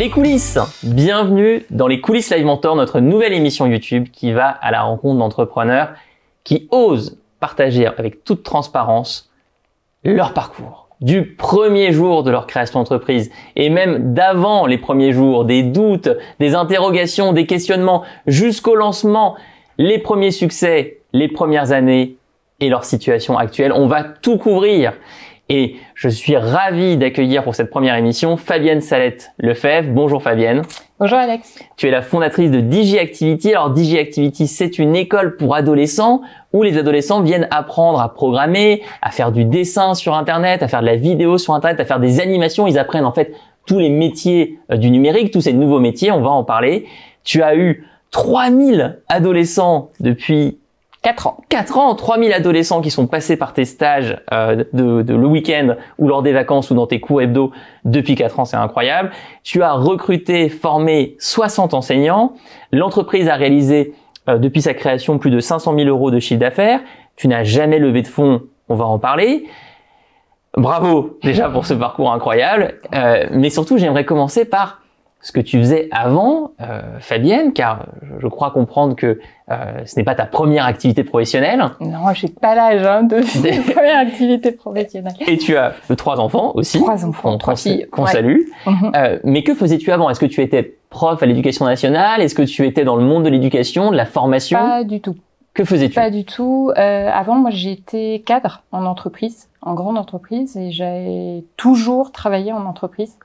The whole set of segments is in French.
Les coulisses, bienvenue dans les coulisses Live Mentor, notre nouvelle émission YouTube qui va à la rencontre d'entrepreneurs qui osent partager avec toute transparence leur parcours. Du premier jour de leur création d'entreprise et même d'avant les premiers jours, des doutes, des interrogations, des questionnements, jusqu'au lancement, les premiers succès, les premières années et leur situation actuelle. On va tout couvrir. Et je suis ravi d'accueillir pour cette première émission Fabienne Salette-Lefebvre. Bonjour Fabienne. Bonjour Alex. Tu es la fondatrice de DigiActivity. Alors DigiActivity, c'est une école pour adolescents où les adolescents viennent apprendre à programmer, à faire du dessin sur Internet, à faire de la vidéo sur Internet, à faire des animations. Ils apprennent en fait tous les métiers du numérique, tous ces nouveaux métiers. On va en parler. Tu as eu 3000 adolescents depuis 4 ans. 4 ans, 3000 adolescents qui sont passés par tes stages de le week-end ou lors des vacances ou dans tes cours hebdo depuis 4 ans, c'est incroyable. Tu as recruté, formé 60 enseignants. L'entreprise a réalisé depuis sa création plus de 500 000 euros de chiffre d'affaires. Tu n'as jamais levé de fonds, on va en parler. Bravo déjà pour ce parcours incroyable. Mais surtout, j'aimerais commencer par ce que tu faisais avant, Fabienne, car je crois comprendre que ce n'est pas ta première activité professionnelle. Non, j'ai pas l'âge de première activité professionnelle. Et tu as 3 enfants aussi. 3 enfants, 3 filles. Qu'on salue. Mais que faisais-tu avant? Est-ce que tu étais prof à l'éducation nationale? Est-ce que tu étais dans le monde de l'éducation, de la formation? Pas du tout. Que faisais-tu? Pas du tout. Avant, moi, j'étais cadre en entreprise, en grande entreprise, et j'ai toujours travaillé en entreprise.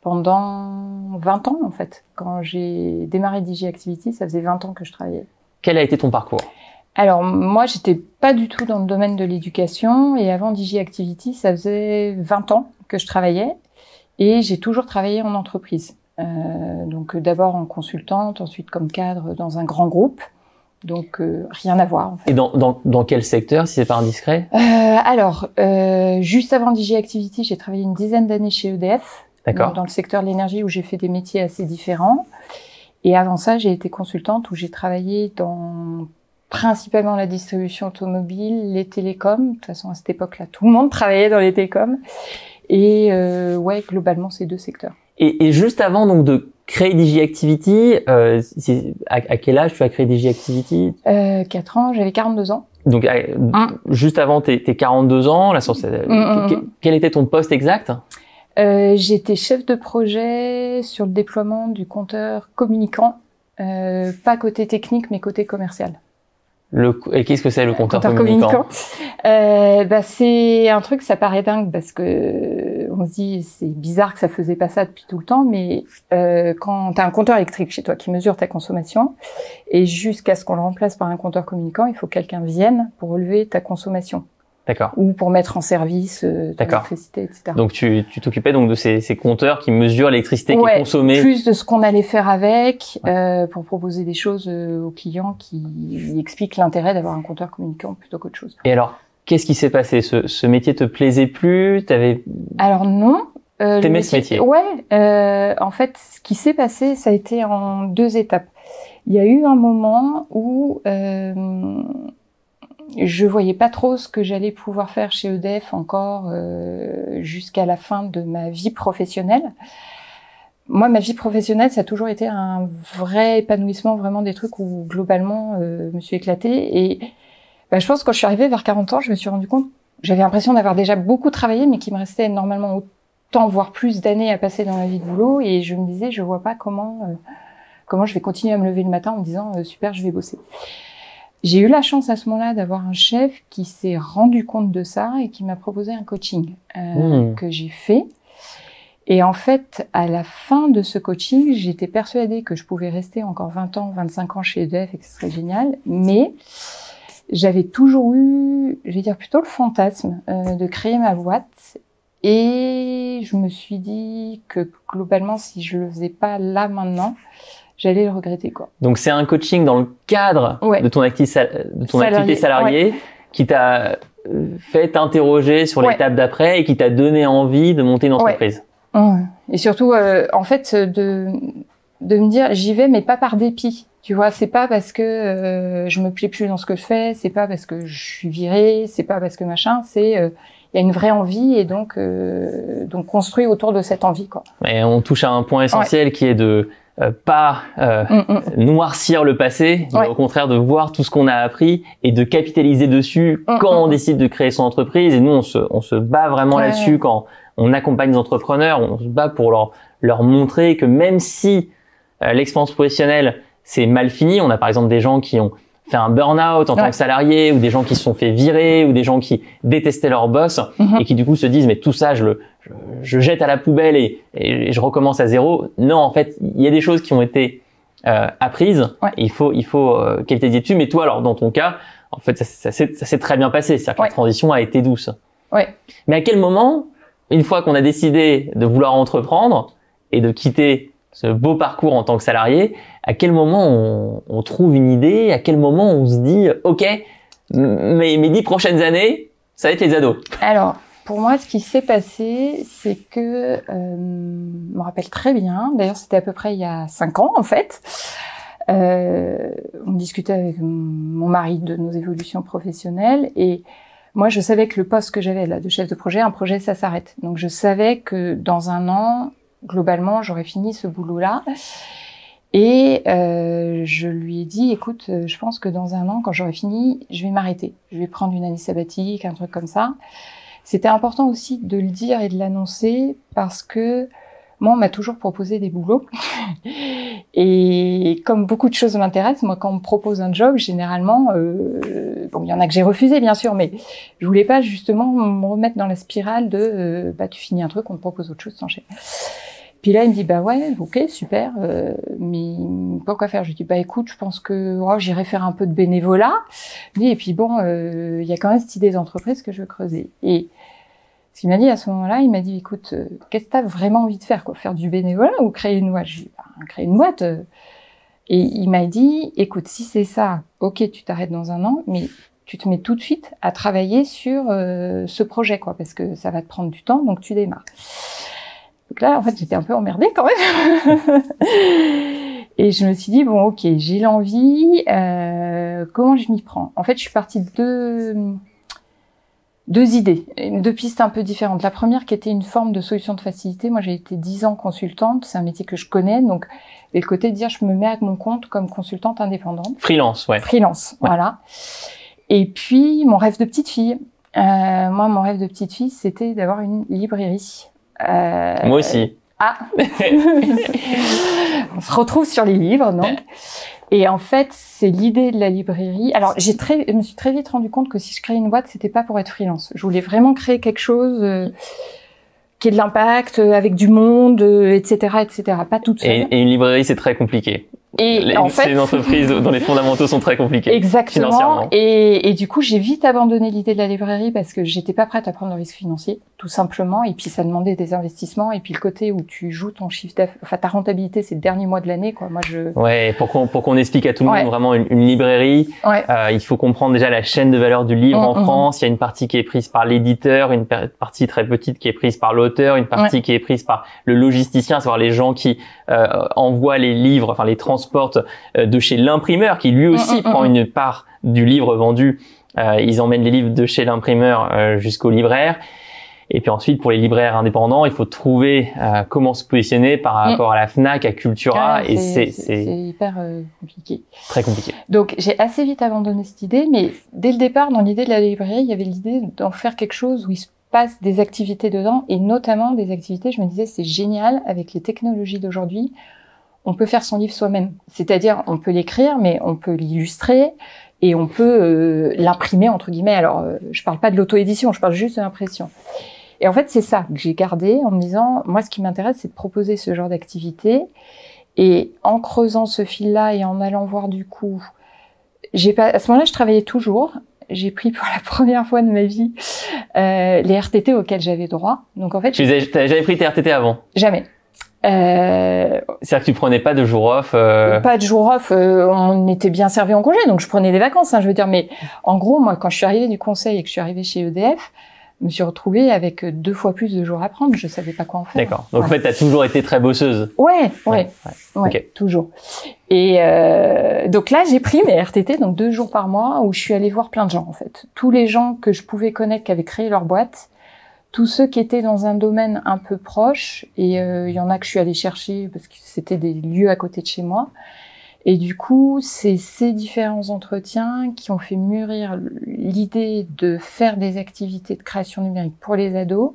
Pendant 20 ans, en fait. Quand j'ai démarré DigiActivity, ça faisait 20 ans que je travaillais. Quel a été ton parcours? Alors, moi, j'étais pas du tout dans le domaine de l'éducation. Et avant DigiActivity, ça faisait 20 ans que je travaillais. Et j'ai toujours travaillé en entreprise. Donc, d'abord en consultante, ensuite comme cadre dans un grand groupe. Donc, rien à voir, en fait. Et dans quel secteur, si c'est pas indiscret? Juste avant DigiActivity, j'ai travaillé une dizaine d'années chez EDF. Dans le secteur de l'énergie où j'ai fait des métiers assez différents. Et avant ça, j'ai été consultante où j'ai travaillé dans principalement la distribution automobile, les télécoms. De toute façon, à cette époque-là, tout le monde travaillait dans les télécoms. Et globalement, ces 2 secteurs. Et juste avant donc de créer DigiActivity, à quel âge tu as créé DigiActivity? 4 ans, j'avais 42 ans. Donc juste avant tes 42 ans, quel était ton poste exact? J'étais chef de projet sur le déploiement du compteur communicant, pas côté technique mais côté commercial. Et qu'est-ce que c'est le compteur communicant? C'est un truc, ça paraît dingue parce que on se dit c'est bizarre que ça faisait pas ça depuis tout le temps, mais quand tu as un compteur électrique chez toi qui mesure ta consommation et jusqu'à ce qu'on le remplace par un compteur communicant, il faut que quelqu'un vienne pour relever ta consommation. D'accord. Ou pour mettre en service ton électricité, etc. Donc tu t'occupais donc de ces compteurs qui mesurent l'électricité qui est consommée. Plus de ce qu'on allait faire avec, pour proposer des choses aux clients qui expliquent l'intérêt d'avoir un compteur communicant plutôt qu'autre chose. Et alors, qu'est-ce qui s'est passé? Ce métier te plaisait plus? Alors non. T'aimais ce métier? Ouais. En fait, ce qui s'est passé, ça a été en 2 étapes. Il y a eu un moment où je voyais pas trop ce que j'allais pouvoir faire chez EDF encore jusqu'à la fin de ma vie professionnelle. Moi, ma vie professionnelle, ça a toujours été un vrai épanouissement, vraiment des trucs où globalement, je me suis éclatée. Et je pense que quand je suis arrivée vers 40 ans, je me suis rendu compte, j'avais l'impression d'avoir déjà beaucoup travaillé, mais qu'il me restait normalement autant, voire plus d'années à passer dans ma vie de boulot. Et je me disais, je vois pas comment je vais continuer à me lever le matin en me disant super, je vais bosser. J'ai eu la chance à ce moment-là d'avoir un chef qui s'est rendu compte de ça et qui m'a proposé un coaching que j'ai fait. Et en fait, à la fin de ce coaching, j'étais persuadée que je pouvais rester encore 20 ans, 25 ans chez EDF et que ce serait génial. Mais j'avais toujours eu, je vais dire plutôt le fantasme de créer ma boîte. Et je me suis dit que globalement, si je le faisais pas là maintenant, j'allais le regretter, quoi. Donc c'est un coaching dans le cadre de ton activité salariée qui t'a fait t'interroger sur l'étape d'après et qui t'a donné envie de monter une entreprise. Et surtout, en fait, de me dire j'y vais mais pas par dépit. Tu vois, c'est pas parce que je me plais plus dans ce que je fais, c'est pas parce que je suis virée, c'est pas parce que machin, c'est il y a une vraie envie et donc construit autour de cette envie, quoi. Et on touche à un point essentiel qui est de pas noircir le passé, mais au contraire de voir tout ce qu'on a appris et de capitaliser dessus quand on décide de créer son entreprise. Et nous, on se bat vraiment là-dessus quand on accompagne les entrepreneurs. On se bat pour leur montrer que même si l'expérience professionnelle c'est mal fini, on a par exemple des gens qui ont fait un burn-out en tant que salarié, ou des gens qui se sont fait virer, ou des gens qui détestaient leur boss et qui du coup se disent mais tout ça je jette à la poubelle et je recommence à zéro. Non, en fait, il y a des choses qui ont été apprises. Et il faut capitaliser dessus. Mais toi, alors dans ton cas, en fait, ça s'est très bien passé. C'est-à-dire que la transition a été douce. Mais à quel moment, une fois qu'on a décidé de vouloir entreprendre et de quitter ce beau parcours en tant que salarié, à quel moment on trouve une idée, à quel moment on se dit ok, mes 10 prochaines années, ça va être les ados? Alors, pour moi, ce qui s'est passé, c'est que, je me rappelle très bien, d'ailleurs c'était à peu près il y a 5 ans en fait, on discutait avec mon mari de nos évolutions professionnelles et moi je savais que le poste que j'avais là de chef de projet, un projet ça s'arrête. Donc je savais que dans 1 an, globalement, j'aurais fini ce boulot-là. Et je lui ai dit, écoute, je pense que dans 1 an, quand j'aurai fini, je vais m'arrêter. Je vais prendre une année sabbatique, un truc comme ça. C'était important aussi de le dire et de l'annoncer parce que moi, on m'a toujours proposé des boulots. Et comme beaucoup de choses m'intéressent, moi, quand on me propose un job, généralement, bon, il y en a que j'ai refusé, bien sûr, mais je voulais pas justement me remettre dans la spirale de tu finis un truc, on te propose autre chose, t'enchaînes. Puis là, il me dit, bah ouais, ok, super, mais pourquoi faire? Je lui dis, bah écoute, je pense que j'irai faire un peu de bénévolat. Et puis bon, il y a quand même cette idée d'entreprise que je veux creuser. Et ce qu'il m'a dit à ce moment-là, il m'a dit, écoute, qu'est-ce que t'as vraiment envie de faire, quoi? Faire du bénévolat ou créer une boîte? Je lui ai dit, créer une boîte. Et il m'a dit, écoute, si c'est ça, ok, tu t'arrêtes dans 1 an, mais tu te mets tout de suite à travailler sur ce projet, quoi, parce que ça va te prendre du temps, donc tu démarres. Donc là, en fait, j'étais un peu emmerdée quand même. Et je me suis dit, bon, ok, j'ai l'envie, comment je m'y prends? En fait, je suis partie de deux idées, 2 pistes un peu différentes. La première qui était une forme de solution de facilité. Moi, j'ai été 10 ans consultante, c'est un métier que je connais, donc et le côté de dire, je me mets à mon compte comme consultante indépendante. Freelance, ouais. Freelance, voilà. Et puis, mon rêve de petite fille. Moi, mon rêve de petite fille, c'était d'avoir une librairie. Moi aussi. On se retrouve sur les livres, donc. Et en fait, c'est l'idée de la librairie. Alors, je me suis très vite rendu compte que si je créais une boîte, c'était pas pour être freelance. Je voulais vraiment créer quelque chose qui ait de l'impact, avec du monde, etc., etc. Pas toute seule. Et une librairie, c'est très compliqué. Et en fait, c'est une entreprise dont les fondamentaux sont très compliqués. Exactement. Et du coup, j'ai vite abandonné l'idée de la librairie parce que j'étais pas prête à prendre le risque financier, tout simplement. Et puis, ça demandait des investissements. Et puis, le côté où tu joues ton chiffre d'affaires, enfin, ta rentabilité, c'est le dernier mois de l'année, quoi. Moi, Ouais, pour qu'on explique à tout le monde vraiment une librairie, il faut comprendre déjà la chaîne de valeur du livre en France. Il y a une partie qui est prise par l'éditeur, une partie très petite qui est prise par l'auteur, une partie qui est prise par le logisticien, à savoir les gens qui envoient les livres, enfin les transportent de chez l'imprimeur, qui lui aussi prend une part du livre vendu. Ils emmènent les livres de chez l'imprimeur jusqu'au libraire. Et puis ensuite, pour les libraires indépendants, il faut trouver comment se positionner par rapport à la Fnac, à Cultura, et c'est hyper compliqué. Très compliqué. Donc j'ai assez vite abandonné cette idée, mais dès le départ, dans l'idée de la librairie, il y avait l'idée d'en faire quelque chose où il se passe des activités dedans, et notamment des activités, je me disais, c'est génial, avec les technologies d'aujourd'hui, on peut faire son livre soi-même. C'est-à-dire, on peut l'écrire, mais on peut l'illustrer, et on peut l'imprimer, entre guillemets. Alors, je parle pas de l'auto-édition, je parle juste de l'impression. Et en fait, c'est ça que j'ai gardé en me disant, moi, ce qui m'intéresse, c'est de proposer ce genre d'activité. Et en creusant ce fil-là et en allant voir du coup, à ce moment-là, je travaillais toujours. J'ai pris pour la première fois de ma vie les RTT auxquels j'avais droit. Donc en fait, t'avais jamais pris tes RTT avant? Jamais. C'est-à-dire que tu prenais pas de jour off Pas de jour off, on était bien servi en congé, donc je prenais des vacances, je veux dire. Mais en gros, moi, quand je suis arrivée du conseil et que je suis arrivée chez EDF, je me suis retrouvée avec 2 fois plus de jours à prendre. Je savais pas quoi en faire. D'accord. Donc en fait, t'as toujours été très bosseuse. Ouais, Ok. toujours. Et donc là, j'ai pris mes RTT, donc 2 jours par mois, où je suis allée voir plein de gens en fait. Tous les gens que je pouvais connaître qui avaient créé leur boîte, tous ceux qui étaient dans un domaine un peu proche, et il y en a que je suis allée chercher parce que c'était des lieux à côté de chez moi. Et du coup, c'est ces différents entretiens qui ont fait mûrir l'idée de faire des activités de création numérique pour les ados.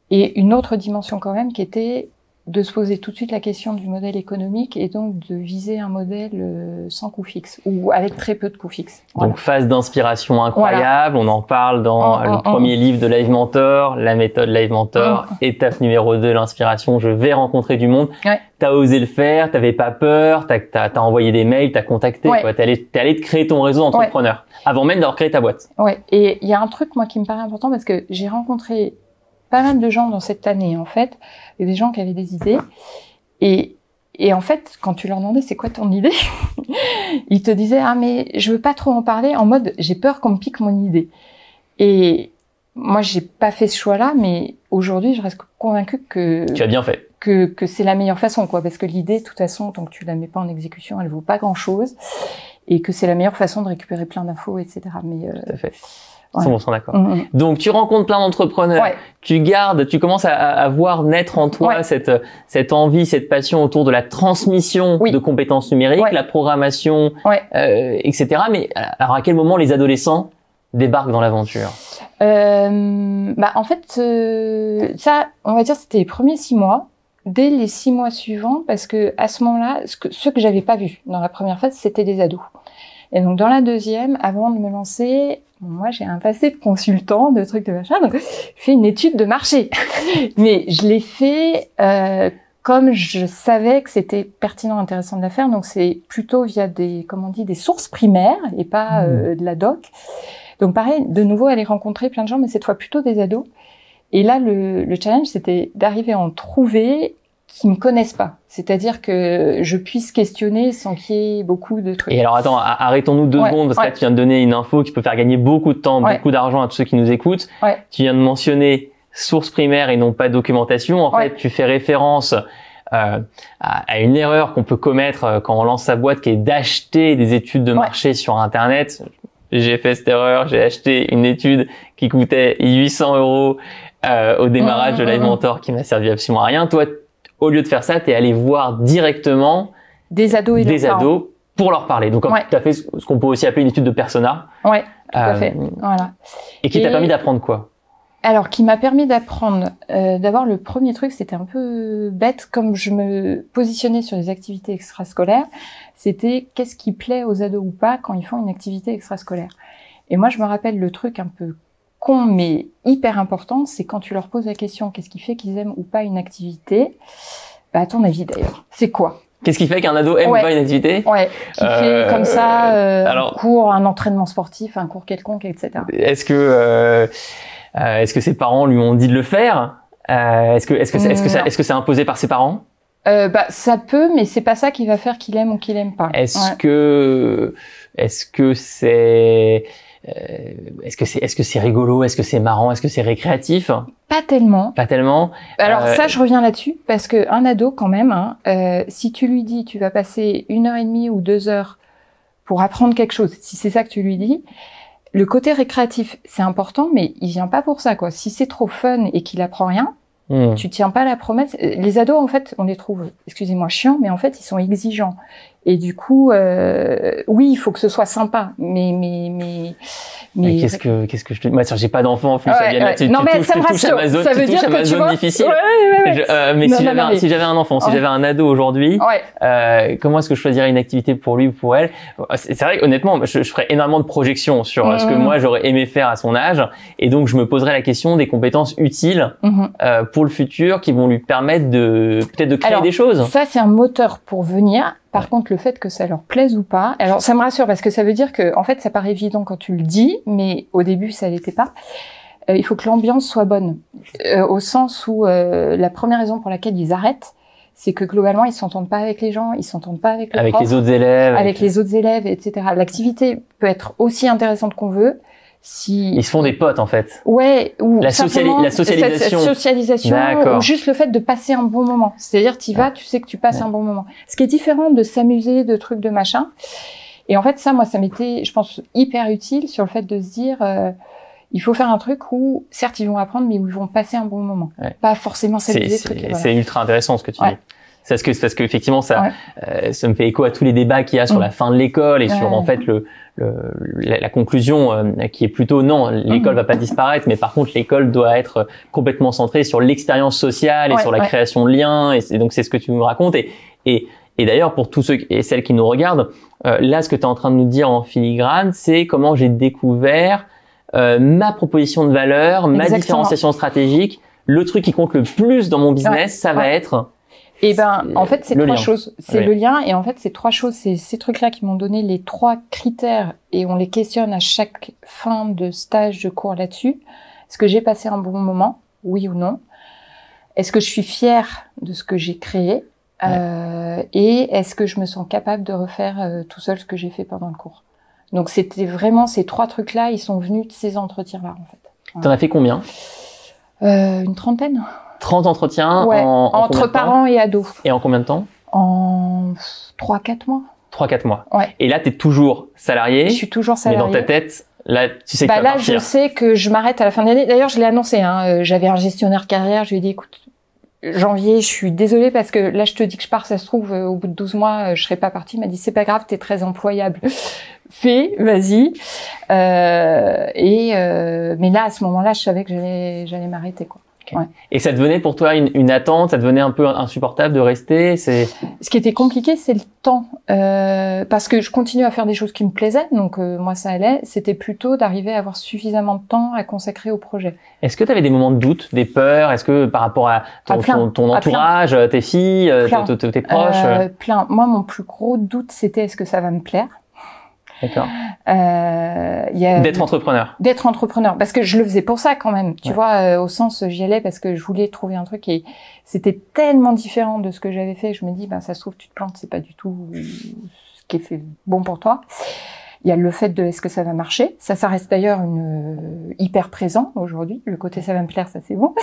Et une autre dimension quand même qui était de se poser tout de suite la question du modèle économique et donc de viser un modèle sans coût fixe ou avec très peu de coûts fixes. Voilà. Donc phase d'inspiration incroyable, on en parle dans le premier livre de Live Mentor, la méthode Live Mentor, étape numéro 2, l'inspiration, je vais rencontrer du monde. Ouais. T'as osé le faire, t'avais pas peur, t'as envoyé des mails, t'as contacté, quoi. T'es allé te créer ton réseau d'entrepreneurs avant même d'avoir créé ta boîte. Ouais. Et il y a un truc moi qui me paraît important parce que j'ai rencontré pas mal de gens dans cette année, en fait. Il y a des gens qui avaient des idées. Et en fait, quand tu leur demandais c'est quoi ton idée, ils te disaient, ah, mais je veux pas trop en parler en mode, j'ai peur qu'on me pique mon idée. Et moi, j'ai pas fait ce choix-là, mais aujourd'hui, je reste convaincue que... Tu as bien fait. Que c'est la meilleure façon, quoi. Parce que l'idée, de toute façon, tant que tu la mets pas en exécution, elle vaut pas grand-chose. Et que c'est la meilleure façon de récupérer plein d'infos, etc. Mais, tout à fait. Ouais. 100% d'accord. Donc, tu rencontres plein d'entrepreneurs, tu commences à voir naître en toi cette envie, cette passion autour de la transmission de compétences numériques, la programmation, etc. Mais alors, à quel moment les adolescents débarquent dans l'aventure? En fait, ça, on va dire, c'était les premiers 6 mois. Dès les 6 mois suivants, parce que à ce moment-là, ce que j'avais pas vu dans la première phase, c'était des ados. Et donc, dans la deuxième, avant de me lancer, moi, j'ai un passé de consultant, de trucs de machin, donc j'ai fait une étude de marché. Mais je l'ai fait comme je savais que c'était pertinent, intéressant de la faire. Donc, c'est plutôt via des sources primaires et pas de la doc. Donc, pareil, de nouveau, aller rencontrer plein de gens, mais cette fois plutôt des ados. Et là, le challenge, c'était d'arriver à en trouver qui me connaissent pas. C'est-à-dire que je puisse questionner sans qu'il y ait beaucoup de trucs. Et alors, attends, arrêtons-nous 2 secondes, parce que là, tu viens de donner une info qui peut faire gagner beaucoup de temps, beaucoup d'argent à tous ceux qui nous écoutent. Tu viens de mentionner source primaire et non pas documentation. En fait, tu fais référence à une erreur qu'on peut commettre quand on lance sa boîte, qui est d'acheter des études de marché sur Internet. J'ai fait cette erreur, j'ai acheté une étude qui coûtait 800 € au démarrage de Live Mentor, qui m'a servi absolument à rien. Toi, au lieu de faire ça, t'es allé voir directement des ados pour leur parler. Donc, tu as fait ce qu'on peut aussi appeler une étude de persona. Ouais, tout à fait. Voilà. Et qui t'a permis d'apprendre quoi? Alors, qui m'a permis d'apprendre, d'abord, le premier truc, c'était un peu bête, comme je me positionnais sur les activités extrascolaires, c'était qu'est-ce qui plaît aux ados ou pas quand ils font une activité extrascolaire. Et moi, je me rappelle le truc un peu con, mais hyper important, c'est quand tu leur poses la question, qu'est-ce qui fait qu'ils aiment ou pas une activité? À ton avis, d'ailleurs, c'est quoi? Qu'est-ce qui fait qu'un ado aime ou pas une activité? Qui fait comme ça, un cours, un entraînement sportif, un cours quelconque, etc. Est-ce que ses parents lui ont dit de le faire? Est-ce que c'est imposé par ses parents? Ça peut, mais c'est pas ça qui va faire qu'il aime ou qu'il aime pas. Est-ce que c'est rigolo? Est-ce que c'est marrant? Est-ce que c'est récréatif? Pas tellement. Pas tellement. Alors ça, je reviens là-dessus parce que un ado, quand même, si tu lui dis, tu vas passer 1h30 ou 2 heures pour apprendre quelque chose, si c'est ça que tu lui dis, le côté récréatif, c'est important, mais il vient pas pour ça, quoi. Si c'est trop fun et qu'il apprend rien, tu tiens pas la promesse. Les ados, en fait, on les trouve, excusez-moi, chiants, mais en fait, ils sont exigeants. Et du coup, oui, il faut que ce soit sympa, mais qu'est-ce que je te dis? Moi, j'ai pas d'enfant en plus. Non, mais ça me rassure. Ça veut dire que tu vois. Difficile. Mais si j'avais un enfant, si j'avais un ado aujourd'hui, comment est-ce que je choisirais une activité pour lui ou pour elle? C'est vrai, honnêtement, je ferais énormément de projections sur ce que moi j'aurais aimé faire à son âge, et donc je me poserais la question des compétences utiles pour le futur qui vont lui permettre peut-être de créer des choses. Ça, c'est un moteur pour venir. Par contre, le fait que ça leur plaise ou pas, alors ça me rassure parce que ça veut dire que, en fait, ça paraît évident quand tu le dis, mais au début, ça l'était pas. Il faut que l'ambiance soit bonne, au sens où la première raison pour laquelle ils arrêtent, c'est que globalement, ils s'entendent pas avec les gens, ils s'entendent pas avec le prof, les autres élèves, avec les autres élèves, etc. L'activité peut être aussi intéressante qu'on veut. Ils se font des potes, en fait. Ouais, ou la socialisation. Ou juste le fait de passer un bon moment. C'est-à-dire, tu vas, tu sais que tu passes un bon moment. Ce qui est différent de s'amuser, de trucs, de machin. Et en fait, ça, moi, ça m'était, je pense, hyper utile sur le fait de se dire, il faut faire un truc où, certes, ils vont apprendre, mais où ils vont passer un bon moment. Pas forcément s'amuser. C'est ultra intéressant ce que tu dis. Parce que effectivement, ça me fait écho à tous les débats qu'il y a sur la fin de l'école et sur en fait la conclusion qui est plutôt non, l'école va pas disparaître, mais par contre l'école doit être complètement centrée sur l'expérience sociale et sur la création de liens. Et donc c'est ce que tu nous racontes. Et d'ailleurs pour tous ceux et celles qui nous regardent, là ce que tu es en train de nous dire en filigrane, c'est comment j'ai découvert ma proposition de valeur, ma différenciation stratégique. Le truc qui compte le plus dans mon business, ça va être et en fait, c'est trois choses. C'est le lien, et en fait, c'est trois choses. C'est ces trucs-là qui m'ont donné les trois critères, et on les questionne à chaque fin de stage de cours là-dessus. Est-ce que j'ai passé un bon moment? Oui ou non? Est-ce que je suis fière de ce que j'ai créé? Et est-ce que je me sens capable de refaire tout seul ce que j'ai fait pendant le cours? Donc, c'était vraiment ces trois trucs-là, ils sont venus de ces entretiens-là, en fait. T'en as fait combien? Une trentaine. 30 entretiens entre parents et ados. Et en combien de temps? En 3-4 mois. 3-4 mois. Ouais. Et là, t'es toujours salarié. Je suis toujours salarié. Mais dans ta tête, là, tu sais que tu vas partir. Là, je sais que je m'arrête à la fin de l'année. D'ailleurs, je l'ai annoncé, j'avais un gestionnaire carrière, je lui ai dit, écoute, janvier, je suis désolée parce que là, je te dis que je pars, ça se trouve, au bout de 12 mois, je serai pas partie. Il m'a dit, c'est pas grave, t'es très employable. Fais, vas-y. Mais là, à ce moment-là, je savais que j'allais m'arrêter, quoi. Okay. Ouais. Et ça devenait pour toi une attente, ça devenait un peu insupportable de rester. Ce qui était compliqué, c'est le temps, parce que je continue à faire des choses qui me plaisaient, donc moi ça allait. C'était plutôt d'arriver à avoir suffisamment de temps à consacrer au projet. Est-ce que tu avais des moments de doute, des peurs? Est-ce que par rapport à ton entourage, tes filles, tes proches? Plein. Moi, mon plus gros doute, c'était est-ce que ça va me plaire? D'accord. D'être entrepreneur. D'être entrepreneur, parce que je le faisais pour ça quand même. Tu vois, au sens, j'y allais parce que je voulais trouver un truc et c'était tellement différent de ce que j'avais fait. Je me dis, ça se trouve, tu te plantes, c'est pas du tout ce qui est fait bon pour toi. Il y a le fait de est-ce que ça va marcher. Ça reste d'ailleurs hyper présent aujourd'hui. Le côté ça va me plaire, ça c'est bon.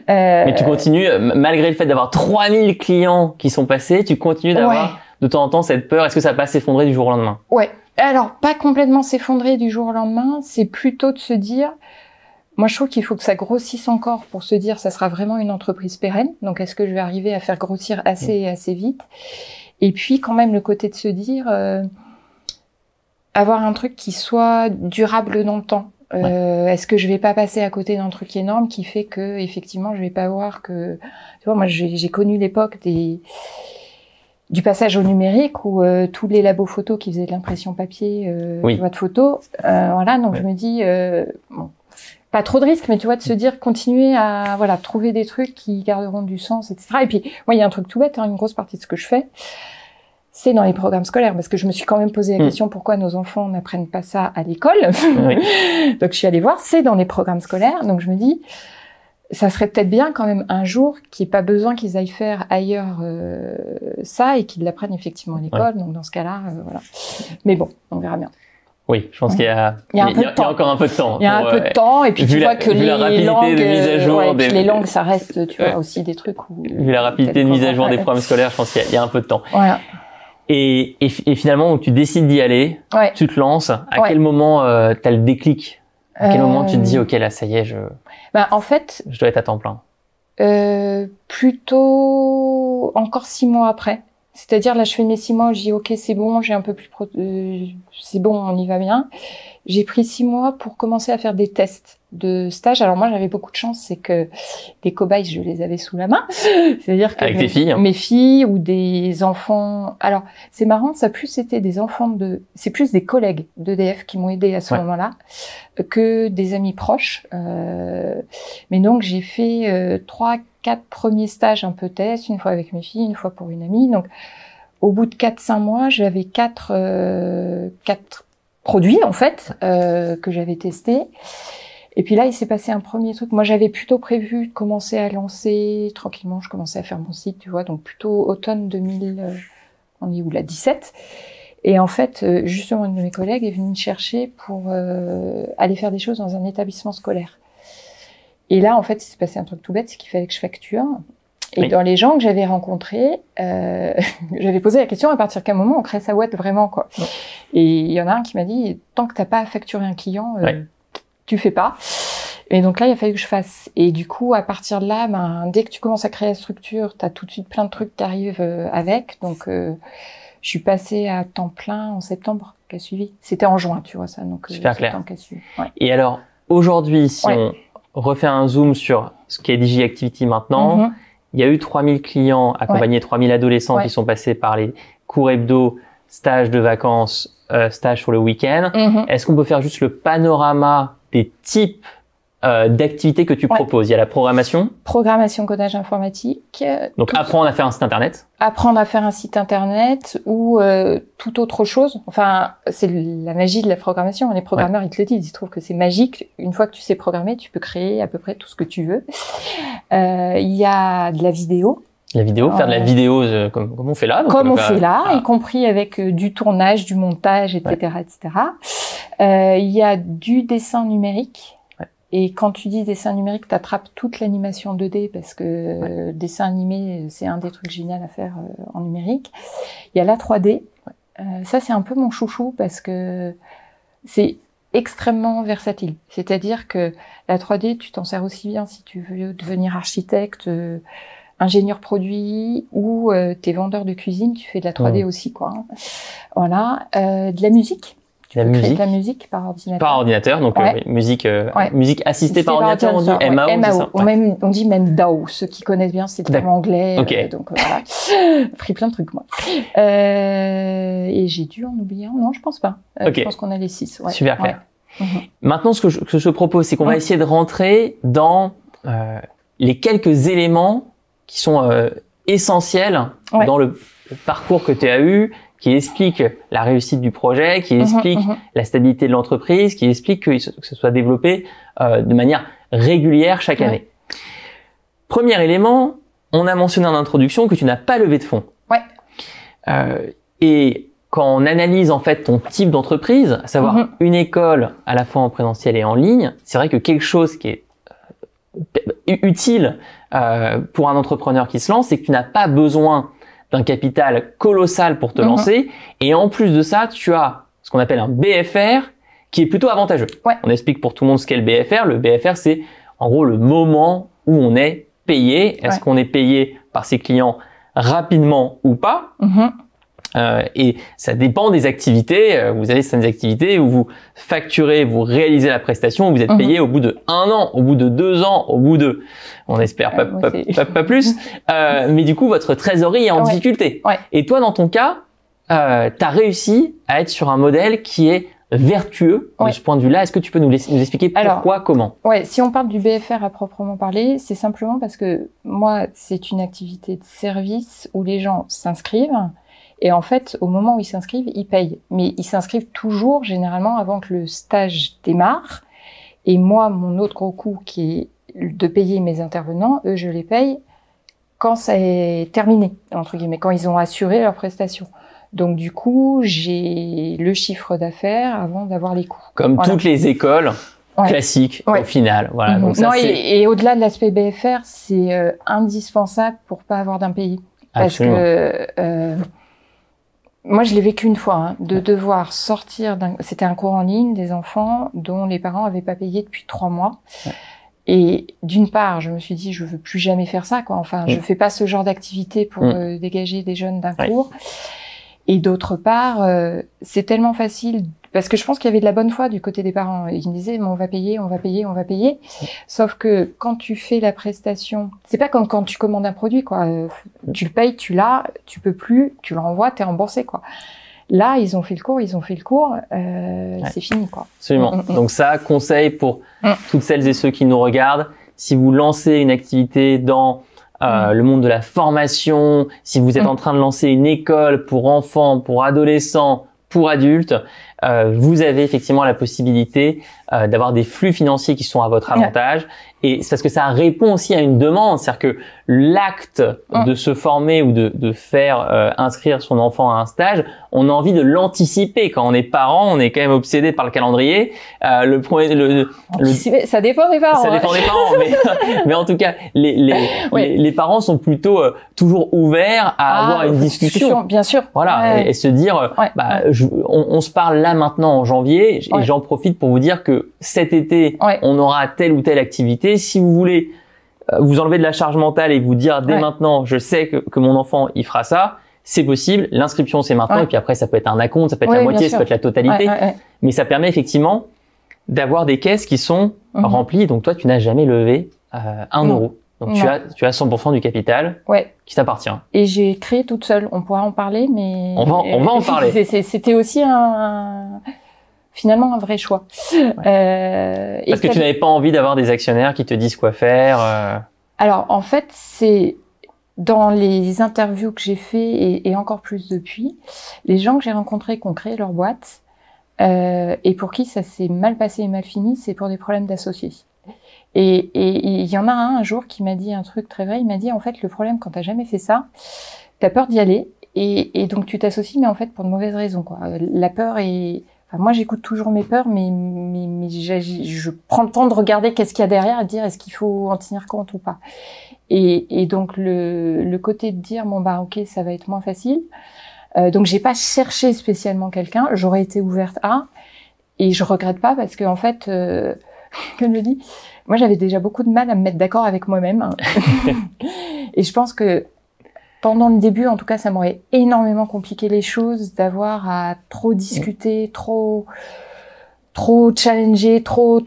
Mais tu continues, malgré le fait d'avoir 3000 clients qui sont passés, tu continues d'avoir de temps en temps cette peur. Est-ce que ça va pas s'effondrer du jour au lendemain? Ouais. Alors, pas complètement s'effondrer du jour au lendemain, c'est plutôt de se dire, moi je trouve qu'il faut que ça grossisse encore pour se dire, ça sera vraiment une entreprise pérenne, donc est-ce que je vais arriver à faire grossir assez vite? Et puis quand même le côté de se dire, avoir un truc qui soit durable dans le temps. Est-ce que je vais pas passer à côté d'un truc énorme qui fait que effectivement je vais pas voir que, tu vois, moi j'ai connu l'époque du passage au numérique où tous les labos photos qui faisaient de l'impression papier tu vois, de photos, voilà, donc je me dis bon, pas trop de risques, mais tu vois, de se dire continuer à trouver des trucs qui garderont du sens, etc. Et puis moi il y a un truc tout bête, une grosse partie de ce que je fais, c'est dans les programmes scolaires, parce que je me suis quand même posé la question pourquoi nos enfants n'apprennent pas ça à l'école. Donc je suis allée voir, c'est dans les programmes scolaires, donc je me dis ça serait peut-être bien quand même un jour qu'il n'y ait pas besoin qu'ils aillent faire ailleurs ça et qu'ils l'apprennent effectivement à l'école. Donc dans ce cas-là, voilà. Mais bon, on verra bien. Oui, je pense qu'il y a encore un peu de temps. Il y a un peu de temps, et puis tu vois que les langues, de mise à jour les langues, ça reste, tu vois, aussi des trucs où... Vu la rapidité de mise à jour des programmes scolaires, je pense qu'il y a un peu de temps. Voilà. Et finalement, tu décides d'y aller, tu te lances. À quel moment t'as le déclic? À quel moment tu te dis, ok, là, ça y est, en fait, je dois être à temps plein? Plutôt encore 6 mois après. C'est-à-dire, là, je fais mes 6 mois, je dis, ok, c'est bon, j'ai un peu plus, c'est bon, on y va bien. J'ai pris 6 mois pour commencer à faire des tests de stage. Alors moi, j'avais beaucoup de chance, c'est que des cobayes, je les avais sous la main. C'est-à-dire que avec tes filles, mes filles ou des enfants. Alors, c'est marrant, ça plus c'était des enfants c'est plus des collègues d'EDF qui m'ont aidé à ce moment-là que des amis proches. Mais donc, j'ai fait 3-4 premiers stages un peu test, une fois avec mes filles, une fois pour une amie. Donc, au bout de 4-5 mois, j'avais 4 produits, en fait, que j'avais testés. Et puis là, il s'est passé un premier truc. Moi, j'avais plutôt prévu de commencer à lancer tranquillement. Je commençais à faire mon site, tu vois, donc plutôt automne 2000, on est où là, 17. Et en fait, justement, une de mes collègues est venue me chercher pour aller faire des choses dans un établissement scolaire. Et là, en fait, il s'est passé un truc tout bête, c'est qu'il fallait que je facture. Et dans les gens que j'avais rencontrés, j'avais posé la question à partir de quel moment on crée sa boîte vraiment, quoi. Et il y en a un qui m'a dit, tant que t'as pas à facturer un client, tu fais pas. Et donc là, il a fallu que je fasse. Et du coup, à partir de là, dès que tu commences à créer la structure, t'as tout de suite plein de trucs qui arrivent avec. Donc, je suis passée à temps plein en septembre qui a suivi. C'était en juin, tu vois ça. Donc, super clair. Qui a suivi. Ouais. Et alors, aujourd'hui, si on refait un zoom sur ce qu'est DigiActivity maintenant, il y a eu 3000 clients accompagnés, 3000 adolescents qui sont passés par les cours hebdo, stages de vacances, stages sur le week-end. Est-ce qu'on peut faire juste le panorama des types d'activités que tu proposes? Il y a la programmation. Programmation, codage informatique. Donc apprendre à faire un site internet. Apprendre à faire un site internet ou toute autre chose. Enfin, c'est la magie de la programmation. Les programmeurs, ils te le disent. Ils trouvent que c'est magique. Une fois que tu sais programmer, tu peux créer à peu près tout ce que tu veux. Il y a de la vidéo. La vidéo, faire de la vidéo comme on fait là. Comme on fait là, y compris avec du tournage, du montage, etc., etc. Il y a du dessin numérique. Et quand tu dis dessin numérique, t'attrapes toute l'animation 2D parce que dessin animé, c'est un des trucs géniaux à faire en numérique. Il y a la 3D. Ça, c'est un peu mon chouchou parce que c'est extrêmement versatile. C'est-à-dire que la 3D, tu t'en sers aussi bien si tu veux devenir architecte, ingénieur produit ou t'es vendeur de cuisine, tu fais de la 3D aussi, quoi. Voilà. De la musique. De la musique par ordinateur. Par ordinateur, donc musique assistée par ordinateur, on dit MAO, c'est ça. Ou même, on dit même DAO. Ceux qui connaissent bien, c'est le terme anglais. Donc voilà, pris plein de trucs moi. Et j'ai dû en oublier un. Non, je pense pas. Je pense qu'on a les 6. Super clair. Maintenant, ce que je propose, c'est qu'on va essayer de rentrer dans les quelques éléments qui sont essentiels dans le parcours que tu as eu, qui explique la réussite du projet, qui explique la stabilité de l'entreprise, qui explique que ce soit développé de manière régulière chaque année. Premier élément, on a mentionné en introduction que tu n'as pas levé de fonds. Et quand on analyse en fait ton type d'entreprise, à savoir une école à la fois en présentiel et en ligne, c'est vrai que quelque chose qui est utile pour un entrepreneur qui se lance, c'est que tu n'as pas besoin d'un capital colossal pour te lancer. Et en plus de ça, tu as ce qu'on appelle un BFR qui est plutôt avantageux. On explique pour tout le monde ce qu'est le BFR. Le BFR, c'est en gros le moment où on est payé. Est-ce qu'on est payé par ses clients rapidement ou pas? Et ça dépend des activités. Vous avez certaines activités où vous facturez, vous réalisez la prestation, vous êtes payé au bout de 1 an, au bout de 2 ans, au bout de, on espère pas plus. Mais du coup, votre trésorerie est en difficulté. Et toi, dans ton cas, t'as réussi à être sur un modèle qui est vertueux de ce point de vue-là. Est-ce que tu peux nous expliquer pourquoi, comment? Si on parle du BFR à proprement parler, c'est simplement parce que moi, c'est une activité de service où les gens s'inscrivent. Et en fait, au moment où ils s'inscrivent, ils payent. Mais ils s'inscrivent toujours, généralement, avant que le stage démarre. Et moi, mon autre gros coût, qui est de payer mes intervenants, eux, je les paye quand ça est terminé, entre guillemets, quand ils ont assuré leur prestation. Donc, du coup, j'ai le chiffre d'affaires avant d'avoir les coûts. Comme toutes les écoles classiques, au final. Voilà. Donc ça, et au-delà de l'aspect BFR, c'est indispensable pour pas avoir d'impayés. Parce que... moi, je l'ai vécu une fois, de devoir sortir c'était un cours en ligne des enfants dont les parents avaient pas payé depuis 3 mois. Et d'une part, je me suis dit, je veux plus jamais faire ça, quoi. Enfin, je fais pas ce genre d'activité pour dégager des jeunes d'un cours. Et d'autre part, c'est tellement facile, parce que je pense qu'il y avait de la bonne foi du côté des parents. Ils me disaient, mais on va payer, on va payer, on va payer. Sauf que quand tu fais la prestation, c'est pas comme quand tu commandes un produit, quoi. Tu le payes, tu l'as, tu peux plus, tu le renvoies, t'es remboursé, quoi. Là, ils ont fait le cours, c'est fini, quoi. Absolument. Donc ça, conseil pour toutes celles et ceux qui nous regardent, si vous lancez une activité dans le monde de la formation, si vous êtes en train de lancer une école pour enfants, pour adolescents, pour adultes, vous avez effectivement la possibilité d'avoir des flux financiers qui sont à votre avantage Et c'est parce que ça répond aussi à une demande, c'est-à-dire que l'acte de se former ou de faire inscrire son enfant à un stage, on a envie de l'anticiper. Quand on est parent, on est quand même obsédé par le calendrier. Ça dépend des parents. Ça dépend des parents, mais en tout cas, les parents sont plutôt toujours ouverts à avoir une discussion. Bien sûr. Voilà, et se dire, on se parle là maintenant en janvier, et j'en profite pour vous dire que cet été, on aura telle ou telle activité. Si vous voulez vous enlever de la charge mentale et vous dire dès maintenant, je sais que mon enfant il fera ça, c'est possible. L'inscription c'est maintenant, et puis après ça peut être un acompte, ça peut être la moitié, ça peut être la totalité, mais ça permet effectivement d'avoir des caisses qui sont remplies. Donc toi, tu n'as jamais levé 1 euro. Donc tu as 100% du capital qui t'appartient. Et j'ai créé toute seule. On pourra en parler, mais on va en parler. C'était aussi finalement un vrai choix. Parce que tu n'avais pas envie d'avoir des actionnaires qui te disent quoi faire. Alors en fait, c'est dans les interviews que j'ai fait et encore plus depuis, les gens que j'ai rencontrés qui ont créé leur boîte et pour qui ça s'est mal passé et mal fini, c'est pour des problèmes d'associés. Et il y en a un jour qui m'a dit un truc très vrai. Il m'a dit en fait le problème quand t'as jamais fait ça, t'as peur d'y aller et donc tu t'associes, mais en fait pour de mauvaises raisons quoi. La peur est Enfin, moi, j'écoute toujours mes peurs, mais je prends le temps de regarder qu'est-ce qu'il y a derrière et de dire est-ce qu'il faut en tenir compte ou pas. Et donc le côté de dire bon bah ok, ça va être moins facile. Donc j'ai pas cherché spécialement quelqu'un. J'aurais été ouverte à et je regrette pas parce que en fait, comme je dis, moi j'avais déjà beaucoup de mal à me mettre d'accord avec moi-même. Et je pense que pendant le début, en tout cas, ça m'aurait énormément compliqué les choses d'avoir à trop discuter, trop challenger, trop.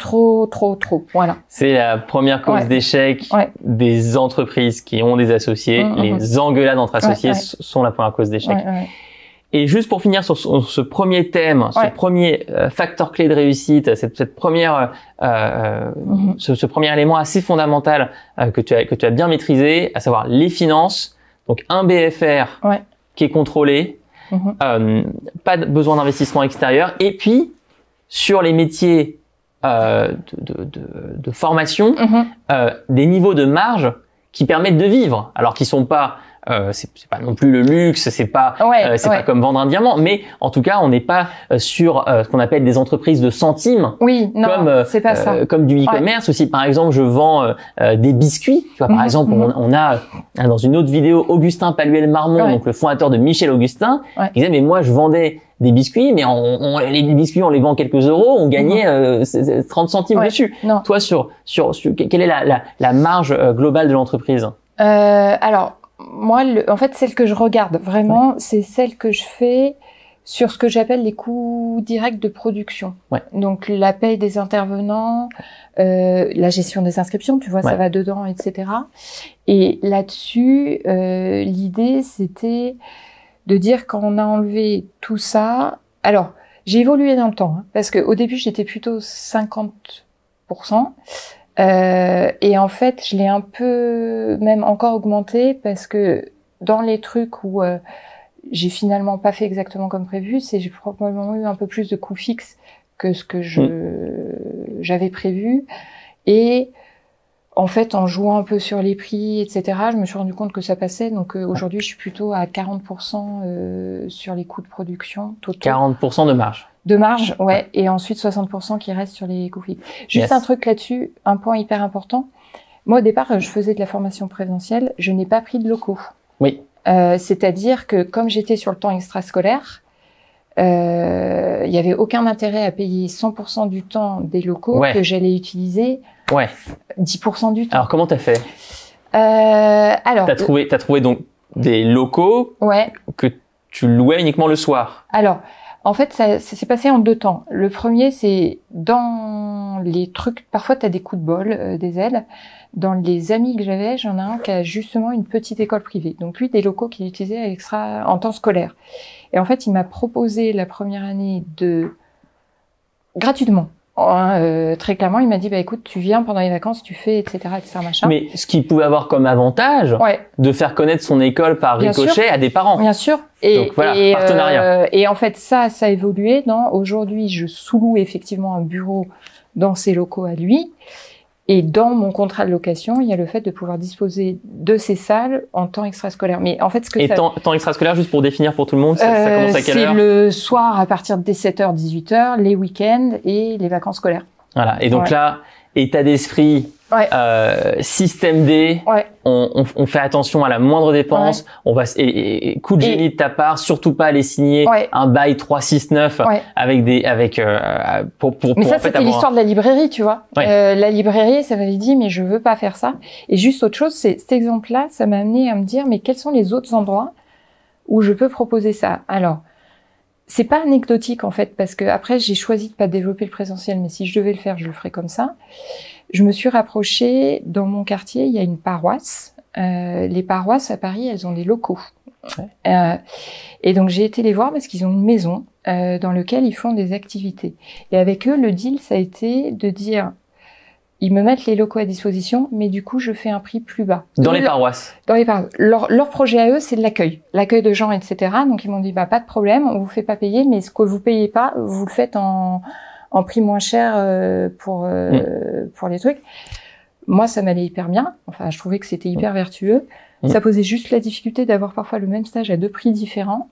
Voilà. C'est la première cause d'échec des entreprises qui ont des associés. Les engueulades entre associés sont la première cause d'échec. Et juste pour finir sur ce premier thème, ce premier facteur clé de réussite, cette première, ce premier élément assez fondamental que tu as bien maîtrisé, à savoir les finances. Donc un BFR qui est contrôlé, pas de besoin d'investissement extérieur, et puis sur les métiers de formation, des niveaux de marge qui permettent de vivre, alors qu'ils sont pas c'est pas non plus le luxe, c'est pas pas comme vendre un diamant, mais en tout cas on n'est pas sur ce qu'on appelle des entreprises de centimes, c'est pas ça. Comme du e-commerce. Ou si par exemple je vends des biscuits, tu vois, par exemple on a dans une autre vidéo Augustin Paluel-Marmont, donc le fondateur de Michel Augustin, qui disait mais moi je vendais des biscuits, mais les biscuits on les vend quelques euros, on gagnait 30 centimes dessus. Toi sur quelle est la marge globale de l'entreprise? Alors moi, en fait, celle que je regarde vraiment, c'est celle que je fais sur ce que j'appelle les coûts directs de production. Donc, la paye des intervenants, la gestion des inscriptions, tu vois, ça va dedans, etc. Et là-dessus, l'idée, c'était de dire quand on a enlevé tout ça. Alors, j'ai évolué dans le temps, parce que au début, j'étais plutôt 50%. Et en fait, je l'ai un peu même encore augmenté parce que dans les trucs où j'ai finalement pas fait exactement comme prévu, j'ai probablement eu un peu plus de coûts fixes que ce que j'avais prévu. Et en fait, en jouant un peu sur les prix, etc., je me suis rendu compte que ça passait. Donc aujourd'hui, je suis plutôt à 40% sur les coûts de production totaux. 40% de marge. De marge, et ensuite 60% qui reste sur les coûts fixes. Juste un truc là-dessus, un point hyper important. Moi, au départ, je faisais de la formation présentielle, je n'ai pas pris de locaux. C'est-à-dire que comme j'étais sur le temps extrascolaire, il y avait aucun intérêt à payer 100% du temps des locaux que j'allais utiliser 10% du temps. Alors, comment t'as fait? Alors, t'as trouvé donc des locaux que tu louais uniquement le soir. Alors, en fait, ça s'est passé en 2 temps. Le premier, c'est dans les trucs, parfois tu as des coups de bol, des aides. Dans les amis que j'avais, j'en ai un qui a justement une petite école privée. Donc lui, des locaux qu'il utilisait en temps scolaire. Et en fait, il m'a proposé la première année gratuitement. Très clairement, il m'a dit, bah écoute, tu viens pendant les vacances, tu fais, etc., machin. Mais ce qu'il pouvait avoir comme avantage, de faire connaître son école par ricochet à des parents. Bien sûr. Donc voilà, partenariat. Et en fait, ça a évolué. Aujourd'hui, je sous-loue effectivement un bureau dans ses locaux à lui. Et dans mon contrat de location, il y a le fait de pouvoir disposer de ces salles en temps extrascolaire. Mais en fait, temps extrascolaire, juste pour définir pour tout le monde, ça commence à quelle heure? C'est le soir à partir de 17h, 18h, les week-ends et les vacances scolaires. Voilà. Et donc là, état d'esprit, système D, on fait attention à la moindre dépense, on va et coup de génie de ta part, surtout pas aller signer un bail 369 pour mais ça, c'était l'histoire de la librairie, tu vois. La librairie, ça m'avait dit mais je veux pas faire ça. Et juste autre chose, c'est cet exemple-là, ça m'a amené à me dire mais quels sont les autres endroits où je peux proposer ça. Alors, c'est pas anecdotique en fait parce que après j'ai choisi de pas développer le présentiel, mais si je devais le faire, je le ferais comme ça. Je me suis rapprochée, dans mon quartier, il y a une paroisse. Les paroisses à Paris, elles ont des locaux. Et donc j'ai été les voir parce qu'ils ont une maison dans laquelle ils font des activités. Et avec eux, le deal, ça a été de dire, ils me mettent les locaux à disposition, mais du coup, je fais un prix plus bas. Dans les paroisses. Dans les paroisses. Leur projet à eux, c'est de l'accueil de gens, etc. Donc ils m'ont dit, pas de problème, on vous fait pas payer, mais ce que vous payez pas, vous le faites en prix moins cher pour les trucs. Moi, ça m'allait hyper bien. Enfin, je trouvais que c'était hyper vertueux. Ça posait juste la difficulté d'avoir parfois le même stage à 2 prix différents.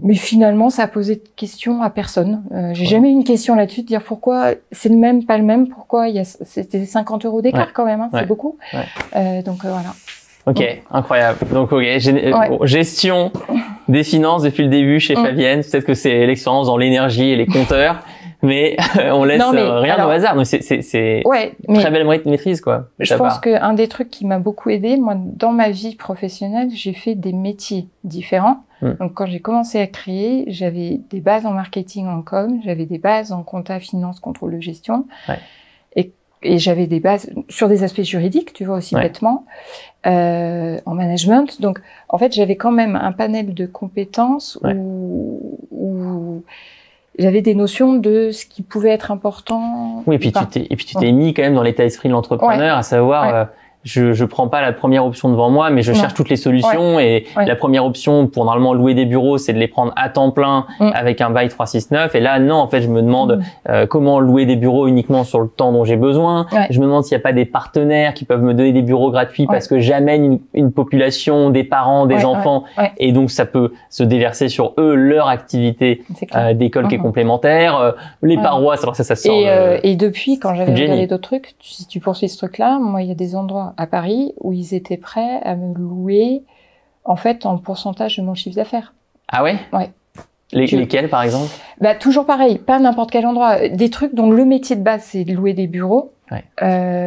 Mais finalement, ça a posé de questions à personne. J'ai jamais eu une question là-dessus de dire pourquoi c'est le même, pas le même, pourquoi c'était 50 € d'écart quand même, c'est beaucoup. Donc voilà. Ok, incroyable. Donc gestion des finances depuis le début chez Fabienne. Peut-être que c'est l'expérience dans l'énergie et les compteurs. Mais on laisse rien au hasard. Donc c'est très belle maîtrise, quoi. Je pense qu'un des trucs qui m'a beaucoup aidé, moi, dans ma vie professionnelle, j'ai fait des métiers différents. Donc quand j'ai commencé à créer, j'avais des bases en marketing, en com, j'avais des bases en compta, finance, contrôle de gestion, et j'avais des bases sur des aspects juridiques, tu vois, aussi bêtement, en management. Donc en fait, j'avais quand même un panel de compétences où j'avais des notions de ce qui pouvait être important. Oui, et puis tu t'es mis quand même dans l'état d'esprit de l'entrepreneur, à savoir, je prends pas la première option devant moi, mais je cherche toutes les solutions. Et la première option pour normalement louer des bureaux, c'est de les prendre à temps plein avec un bail 369. Et là, non, en fait, je me demande comment louer des bureaux uniquement sur le temps dont j'ai besoin. Je me demande s'il n'y a pas des partenaires qui peuvent me donner des bureaux gratuits parce que j'amène une population, des parents, des enfants. Et donc, ça peut se déverser sur eux, leur activité d'école qui est complémentaire. Les paroisses, alors ça sort. Et depuis, quand j'avais regardé d'autres trucs, si tu poursuis ce truc-là, moi, il y a des endroits à Paris où ils étaient prêts à me louer en fait en pourcentage de mon chiffre d'affaires. Ah ouais? Ouais. Lesquels par exemple? Toujours pareil, pas n'importe quel endroit. Des trucs dont le métier de base c'est de louer des bureaux.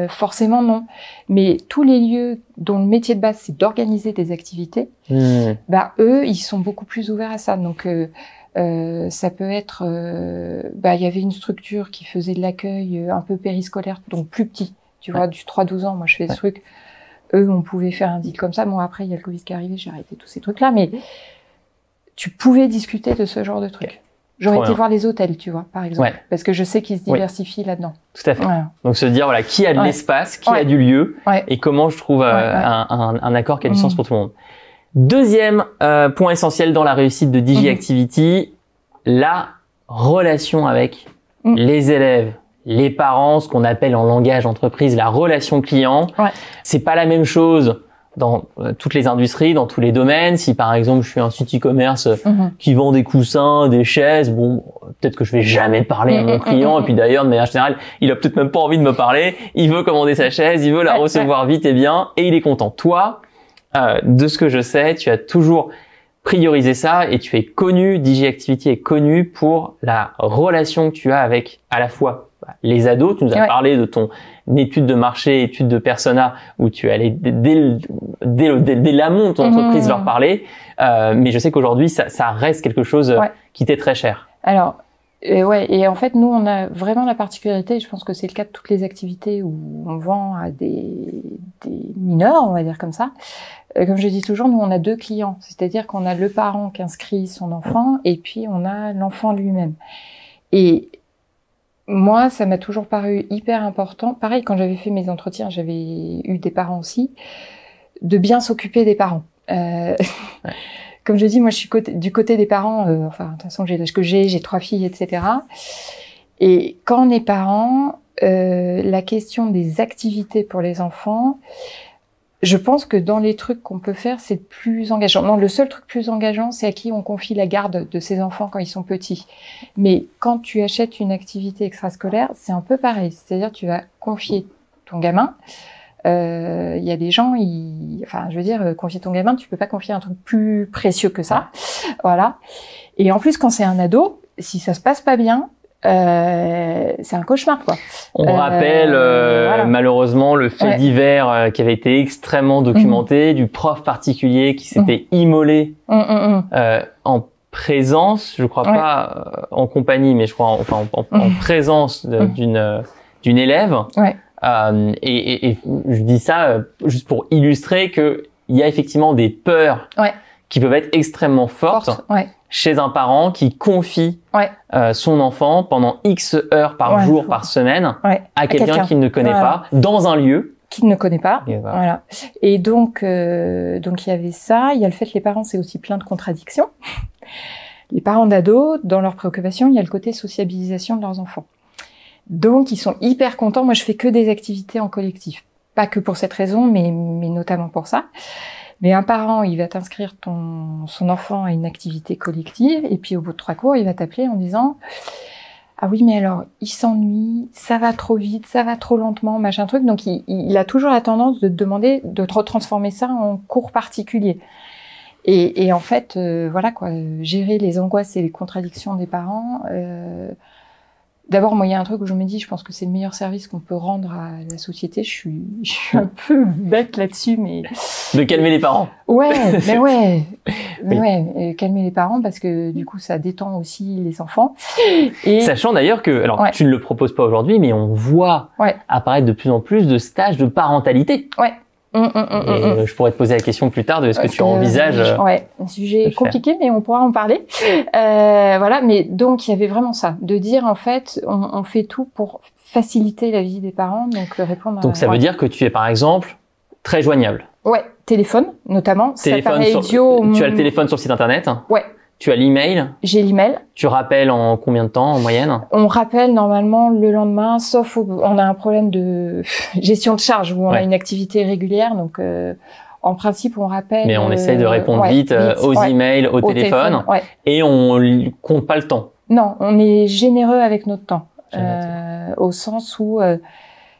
Forcément non. Mais tous les lieux dont le métier de base c'est d'organiser des activités, eux ils sont beaucoup plus ouverts à ça. Donc ça peut être, il y avait une structure qui faisait de l'accueil un peu périscolaire, donc plus petit. Tu vois, du 3-12 ans, moi je fais ce truc. Eux, on pouvait faire un deal comme ça. Bon, après, il y a le Covid qui est arrivé, j'ai arrêté tous ces trucs-là, mais tu pouvais discuter de ce genre de trucs. J'aurais été voir les hôtels, tu vois, par exemple. Parce que je sais qu'ils se diversifient là-dedans. Tout à fait. Donc se dire, voilà, qui a de l'espace, qui a du lieu, et comment je trouve un accord qui a du sens pour tout le monde. Deuxième point essentiel dans la réussite de DigiActivity, la relation avec les élèves, les parents, ce qu'on appelle en langage entreprise la relation client. C'est pas la même chose dans toutes les industries, dans tous les domaines. Si par exemple je suis un site e-commerce qui vend des coussins, des chaises, bon, peut-être que je vais jamais parler à mon client. Et puis d'ailleurs, de manière générale, il a peut-être même pas envie de me parler. Il veut commander sa chaise, il veut la recevoir vite et bien, et il est content. Toi, de ce que je sais, tu as toujours prioriser ça et tu es connu, DigiActivity est connu pour la relation que tu as avec à la fois les ados. Tu nous as parlé de ton étude de marché, étude de persona où tu allais dès l'amont de ton entreprise leur parler. Mais je sais qu'aujourd'hui, ça reste quelque chose qui t'est très cher. Alors, et en fait, nous, on a vraiment la particularité, je pense que c'est le cas de toutes les activités où on vend à des mineurs, on va dire comme ça. Comme je dis toujours, nous, on a 2 clients. C'est-à-dire qu'on a le parent qui inscrit son enfant et puis on a l'enfant lui-même. Et moi, ça m'a toujours paru hyper important. Pareil, quand j'avais fait mes entretiens, j'avais eu des parents aussi, de bien s'occuper des parents. Comme je dis, moi, je suis du côté des parents. De toute façon, j'ai l'âge que j'ai 3 filles, etc. Et quand on est parent, la question des activités pour les enfants, je pense que dans les trucs qu'on peut faire, c'est plus engageant. Non, le seul truc plus engageant, c'est à qui on confie la garde de ses enfants quand ils sont petits. Mais quand tu achètes une activité extrascolaire, c'est un peu pareil. C'est-à-dire, tu vas confier ton gamin. Il y a des gens, enfin, je veux dire, confier ton gamin, tu peux pas confier un truc plus précieux que ça. Voilà. Et en plus, quand c'est un ado, si ça se passe pas bien, c'est un cauchemar, quoi. On rappelle voilà. malheureusement le fait divers qui avait été extrêmement documenté, du prof particulier qui s'était immolé en présence, je crois pas en compagnie, mais je crois en présence d'une élève. Et je dis ça juste pour illustrer que il y a effectivement des peurs qui peuvent être extrêmement fortes. Chez un parent qui confie son enfant pendant X heures par jour, par semaine, à quelqu'un qu'il ne connaît pas, dans un lieu qu'il ne connaît pas. Voilà. Et donc il y avait ça. Il y a le fait que les parents, c'est aussi plein de contradictions. Les parents d'ados, dans leurs préoccupations, il y a le côté sociabilisation de leurs enfants. Donc ils sont hyper contents. Moi, je fais que des activités en collectif. Pas que pour cette raison, mais notamment pour ça. Mais un parent, il va t'inscrire son enfant à une activité collective, et puis au bout de 3 cours, il va t'appeler en disant « Ah oui, mais alors, il s'ennuie, ça va trop vite, ça va trop lentement, machin truc. » Donc, il a toujours la tendance de te demander de transformer ça en cours particulier. Et en fait, voilà quoi, gérer les angoisses et les contradictions des parents... D'abord, moi, il y a un truc où je me dis, je pense que c'est le meilleur service qu'on peut rendre à la société. Je suis un peu bête là-dessus, mais... De calmer les parents. Ouais, mais calmer les parents parce que du coup, ça détend aussi les enfants. Et... Sachant d'ailleurs que, alors, tu ne le proposes pas aujourd'hui, mais on voit apparaître de plus en plus de stages de parentalité. Je pourrais te poser la question plus tard de ce que tu envisages. Un sujet compliqué, mais on pourra en parler. Voilà, mais donc il y avait vraiment ça, de dire en fait, on fait tout pour faciliter la vie des parents, donc répondre. Donc ça veut dire que tu es par exemple très joignable. Téléphone notamment. Téléphone tu as le téléphone sur le site internet. Tu as l'email. J'ai l'email. Tu rappelles en combien de temps en moyenne? On rappelle normalement le lendemain, sauf où on a un problème de gestion de charge où on a une activité régulière, donc en principe on rappelle. Mais on essaye de répondre vite aux emails, au téléphone, et on compte pas le temps. Non, on est généreux avec notre temps, au sens où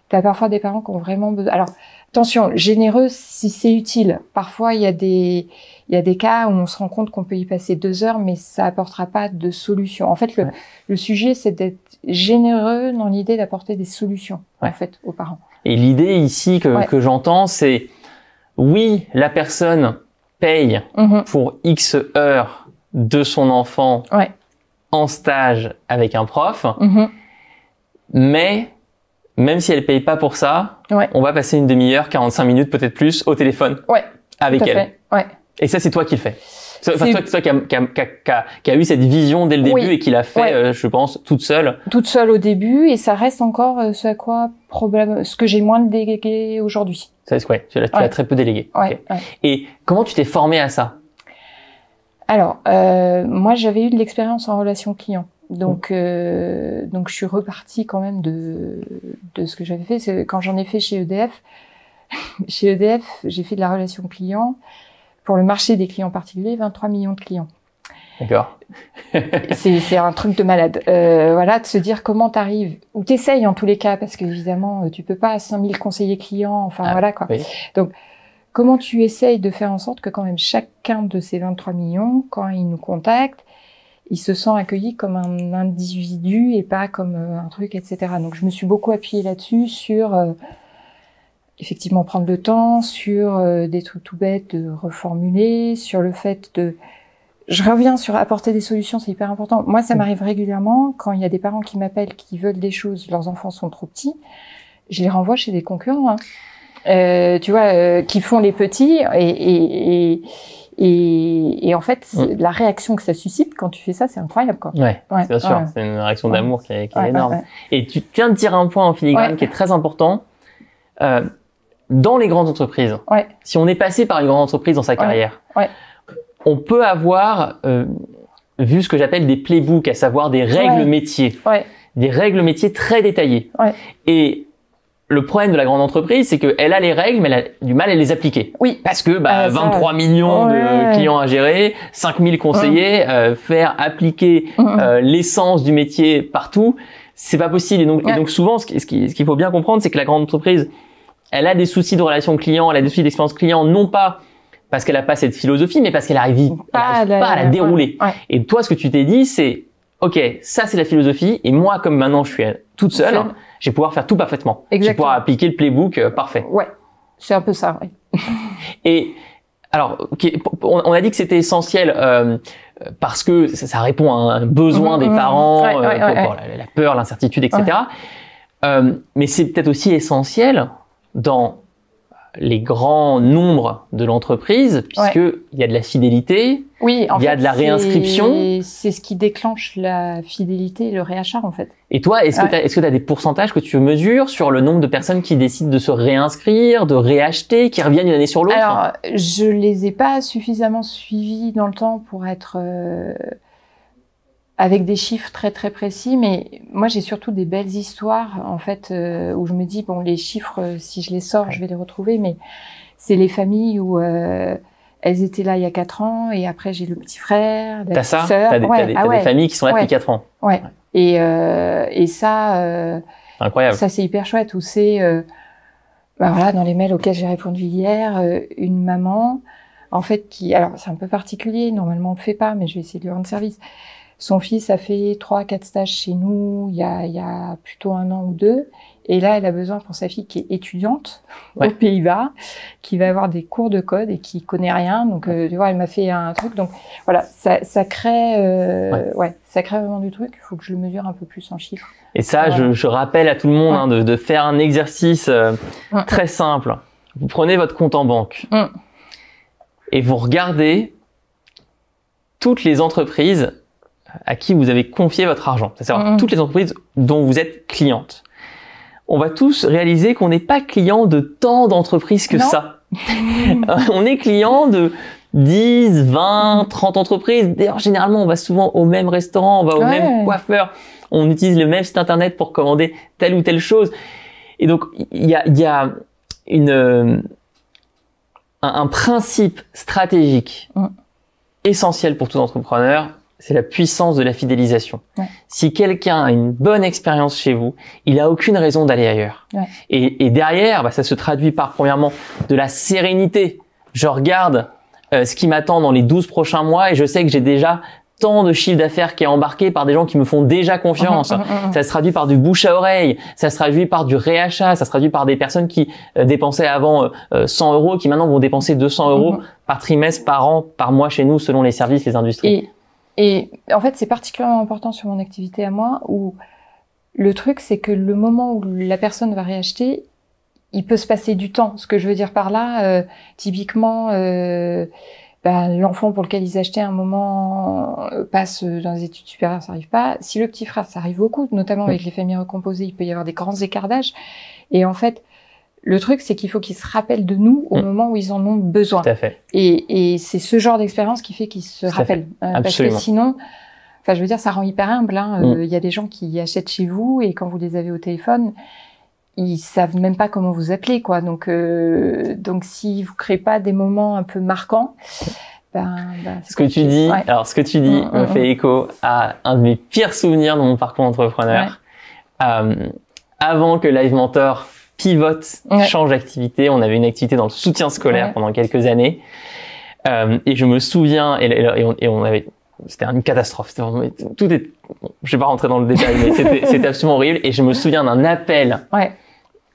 t'as parfois des parents qui ont vraiment besoin. Alors attention, généreux si c'est utile. Parfois il y a des cas où on se rend compte qu'on peut y passer 2 heures, mais ça apportera pas de solution. En fait, le sujet, c'est d'être généreux dans l'idée d'apporter des solutions, en fait, aux parents. Et l'idée ici que j'entends, c'est, oui, la personne paye pour X heures de son enfant en stage avec un prof, mais même si elle paye pas pour ça, on va passer une demi-heure, 45 minutes, peut-être plus, au téléphone avec elle. Et ça, c'est toi qui le fais. Enfin, toi qui a eu cette vision dès le début et qui l'a fait, je pense, toute seule. Toute seule au début, et ça reste encore ce que j'ai moins délégué aujourd'hui. Tu as très peu délégué. Et comment tu t'es formée à ça? Alors, moi, j'avais eu de l'expérience en relation client. Donc je suis repartie quand même de ce que j'avais fait. C'est quand j'en ai fait chez EDF. Chez EDF, j'ai fait de la relation client. Pour le marché des clients particuliers, 23 millions de clients. D'accord. c'est un truc de malade. Voilà, de se dire comment t'arrives, ou t'essayes en tous les cas, parce qu'évidemment, tu peux pas 5000 conseillers clients, enfin voilà quoi. Donc, comment tu essayes de faire en sorte que quand même chacun de ces 23 millions, quand il nous contacte, il se sent accueilli comme un individu et pas comme un truc, etc. Donc, je me suis beaucoup appuyée là-dessus sur... effectivement prendre le temps, sur des trucs tout bêtes de reformuler, sur le fait de... Je reviens sur apporter des solutions, c'est hyper important. Moi, ça m'arrive régulièrement, quand il y a des parents qui m'appellent, qui veulent des choses, leurs enfants sont trop petits, je les renvoie chez des concurrents, tu vois, qui font les petits, et en fait, la réaction que ça suscite quand tu fais ça, c'est incroyable, quoi. C'est bien sûr, c'est une réaction d'amour qui est énorme. Et tu viens de dire un point en filigrane qui est très important. Dans les grandes entreprises, si on est passé par une grande entreprise dans sa carrière, on peut avoir vu ce que j'appelle des playbooks, à savoir des règles métiers, des règles métiers très détaillées. Ouais. Et le problème de la grande entreprise, c'est qu'elle a les règles, mais elle a du mal à les appliquer. Oui. Parce que 23 millions de clients à gérer, 5000 conseillers, faire appliquer l'essence du métier partout, c'est pas possible. Et donc souvent, ce qu'il faut bien comprendre, c'est que la grande entreprise, elle a des soucis de relation client, elle a des soucis d'expérience client, non pas parce qu'elle a pas cette philosophie, mais parce qu'elle arrive pas à la dérouler. Ouais. Et toi, ce que tu t'es dit, c'est ok, ça c'est la philosophie, et moi, comme maintenant je suis toute seule, je vais pouvoir faire tout parfaitement. Exactement. Je vais pouvoir appliquer le playbook parfait. Ouais, c'est un peu ça. Oui. Et alors, on a dit que c'était essentiel parce que ça répond à un besoin des parents, pour la peur, l'incertitude, etc. Mais c'est peut-être aussi essentiel dans les grands nombres de l'entreprise, puisque il y a de la fidélité, il y a de la réinscription. C'est ce qui déclenche la fidélité et le réachat, en fait. Et toi, est-ce que tu as des pourcentages que tu mesures sur le nombre de personnes qui décident de se réinscrire, de réacheter, qui reviennent une année sur l'autre? Alors, je les ai pas suffisamment suivis dans le temps pour être avec des chiffres très très précis, mais moi j'ai surtout des belles histoires en fait où je me dis bon, les chiffres si je les sors je vais les retrouver, mais c'est les familles où elles étaient là il y a 4 ans et après j'ai le petit frère, la petite sœur. T'as des familles qui sont là depuis 4 ans. Ouais. Et ça incroyable. Ça c'est hyper chouette où c'est voilà, dans les mails auxquels j'ai répondu hier, une maman en fait qui, alors c'est un peu particulier, normalement on le fait pas, mais je vais essayer de lui rendre service. Son fils a fait 3-4 stages chez nous il y a plutôt 1 an ou 2. Et là, elle a besoin pour sa fille qui est étudiante aux Pays-Bas, qui va avoir des cours de code et qui connaît rien. Donc, tu vois, elle m'a fait un truc. Donc, voilà, ça crée, ça crée vraiment du truc. Il faut que je le mesure un peu plus en chiffres. Et ça, je rappelle à tout le monde de faire un exercice très simple. Vous prenez votre compte en banque et vous regardez toutes les entreprises à qui vous avez confié votre argent, c'est-à-dire toutes les entreprises dont vous êtes cliente. On va tous réaliser qu'on n'est pas client de tant d'entreprises que ça. On est client de 10, 20, 30 entreprises. D'ailleurs, généralement, on va souvent au même restaurant, on va au même coiffeur, on utilise le même site internet pour commander telle ou telle chose. Et donc, il y a un principe stratégique essentiel pour tout entrepreneur, c'est la puissance de la fidélisation. Si quelqu'un a une bonne expérience chez vous, il a aucune raison d'aller ailleurs. Et derrière, ça se traduit par, premièrement, de la sérénité. Je regarde ce qui m'attend dans les 12 prochains mois et je sais que j'ai déjà tant de chiffre d'affaires qui est embarqué par des gens qui me font déjà confiance. Ça se traduit par du bouche à oreille, ça se traduit par du réachat, ça se traduit par des personnes qui dépensaient avant 100 euros, qui maintenant vont dépenser 200 euros par trimestre, par an, par mois chez nous, selon les services, les industries. Et en fait, c'est particulièrement important sur mon activité à moi, où le truc, c'est que le moment où la personne va réacheter, il peut se passer du temps. Ce que je veux dire par là, typiquement, l'enfant pour lequel ils achetaient un moment passe dans les études supérieures, ça arrive pas. Si le petit frère, ça arrive beaucoup, notamment avec les familles recomposées, il peut y avoir des grands écarts d'âge. Et en fait, le truc, c'est qu'il faut qu'ils se rappellent de nous au moment où ils en ont besoin. Tout à fait. Et c'est ce genre d'expérience qui fait qu'ils se rappellent. Parce que sinon, enfin, je veux dire, ça rend hyper humble. Il y a des gens qui achètent chez vous et quand vous les avez au téléphone, ils savent même pas comment vous appeler, quoi. Donc si vous créez pas des moments un peu marquants, ce que tu dis, alors ce que tu dis me fait écho à un de mes pires souvenirs dans mon parcours entrepreneur. Avant que Live Mentor pivote, change d'activité. On avait une activité dans le soutien scolaire pendant quelques années. Et je me souviens, et on avait, c'était une catastrophe. Je vais pas rentrer dans le détail, mais c'était absolument horrible. Et je me souviens d'un appel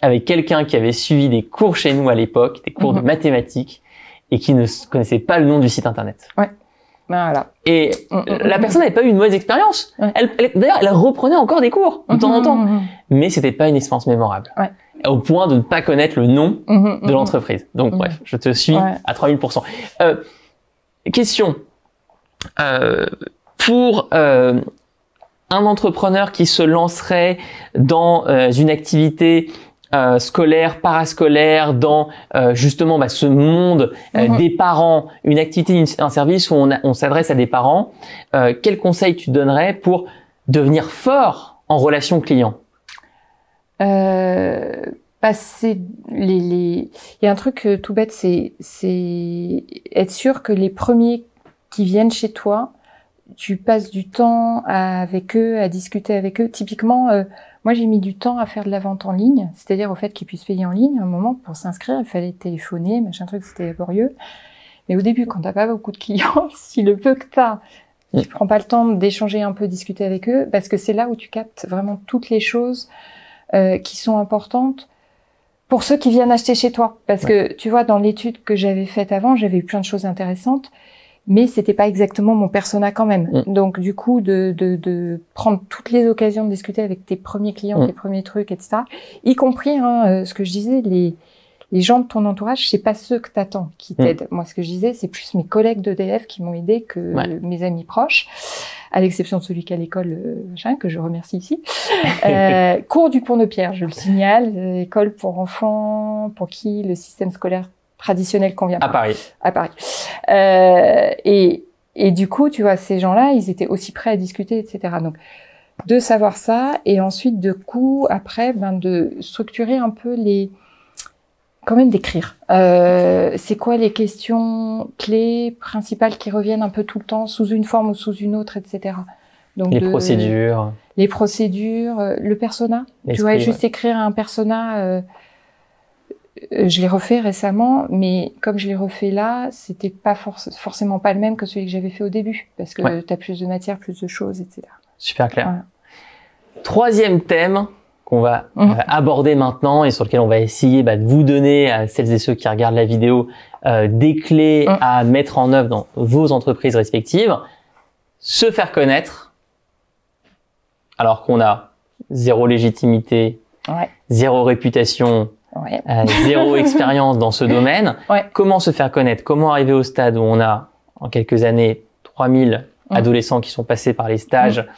avec quelqu'un qui avait suivi des cours chez nous à l'époque, des cours de mathématiques, et qui ne connaissait pas le nom du site internet. Voilà. Et la personne n'avait pas eu une mauvaise expérience. D'ailleurs, elle reprenait encore des cours de temps en temps. Mais c'était pas une expérience mémorable. Au point de ne pas connaître le nom de l'entreprise. Donc bref, je te suis à 3000%. Question. Pour un entrepreneur qui se lancerait dans une activité scolaire, parascolaire, dans justement ce monde des parents, une activité, un service où on s'adresse à des parents, quel conseil tu donnerais pour devenir fort en relation client? Passer il y a un truc tout bête, c'est être sûr que les premiers qui viennent chez toi, tu passes du temps avec eux, à discuter avec eux. Typiquement, moi j'ai mis du temps à faire de la vente en ligne, c'est-à-dire au fait qu'ils puissent payer en ligne. À un moment, pour s'inscrire, il fallait téléphoner, machin truc, c'était laborieux. Mais au début, quand t'as pas beaucoup de clients, si le peu que t'as, tu prends pas le temps d'échanger un peu, discuter avec eux, parce que c'est là où tu captes vraiment toutes les choses qui sont importantes pour ceux qui viennent acheter chez toi. Parce que, tu vois, dans l'étude que j'avais faite avant, j'avais eu plein de choses intéressantes, mais c'était pas exactement mon persona quand même. Donc, du coup, de prendre toutes les occasions de discuter avec tes premiers clients, tes premiers trucs, etc., y compris, ce que je disais, les gens de ton entourage, c'est pas ceux que t'attends qui t'aident. Moi, ce que je disais, c'est plus mes collègues d'EDF qui m'ont aidé que mes amis proches, à l'exception de celui qui est à l'école, que je remercie ici. Cours du Pont-de-Pierre, je le signale, école pour enfants, pour qui le système scolaire traditionnel convient pas. À Paris. Et du coup, tu vois, ces gens-là, ils étaient aussi prêts à discuter, etc. Donc, de savoir ça, et ensuite, de coup, après, de structurer un peu quand même d'écrire. C'est quoi les questions clés, principales qui reviennent un peu tout le temps, sous une forme ou sous une autre, etc. Donc les procédures. Les procédures, le persona. Tu vois, juste écrire un persona, je l'ai refait récemment, mais comme je l'ai refait là, c'était pas forcément pas le même que celui que j'avais fait au début, parce que t'as plus de matière, plus de choses, etc. Super clair. Voilà. Troisième thème qu'on va aborder maintenant et sur lequel on va essayer de vous donner à celles et ceux qui regardent la vidéo des clés à mettre en œuvre dans vos entreprises respectives. Se faire connaître alors qu'on a zéro légitimité, zéro réputation, zéro expérience dans ce domaine. Comment se faire connaître? Comment arriver au stade où on a en quelques années 3000 adolescents qui sont passés par les stages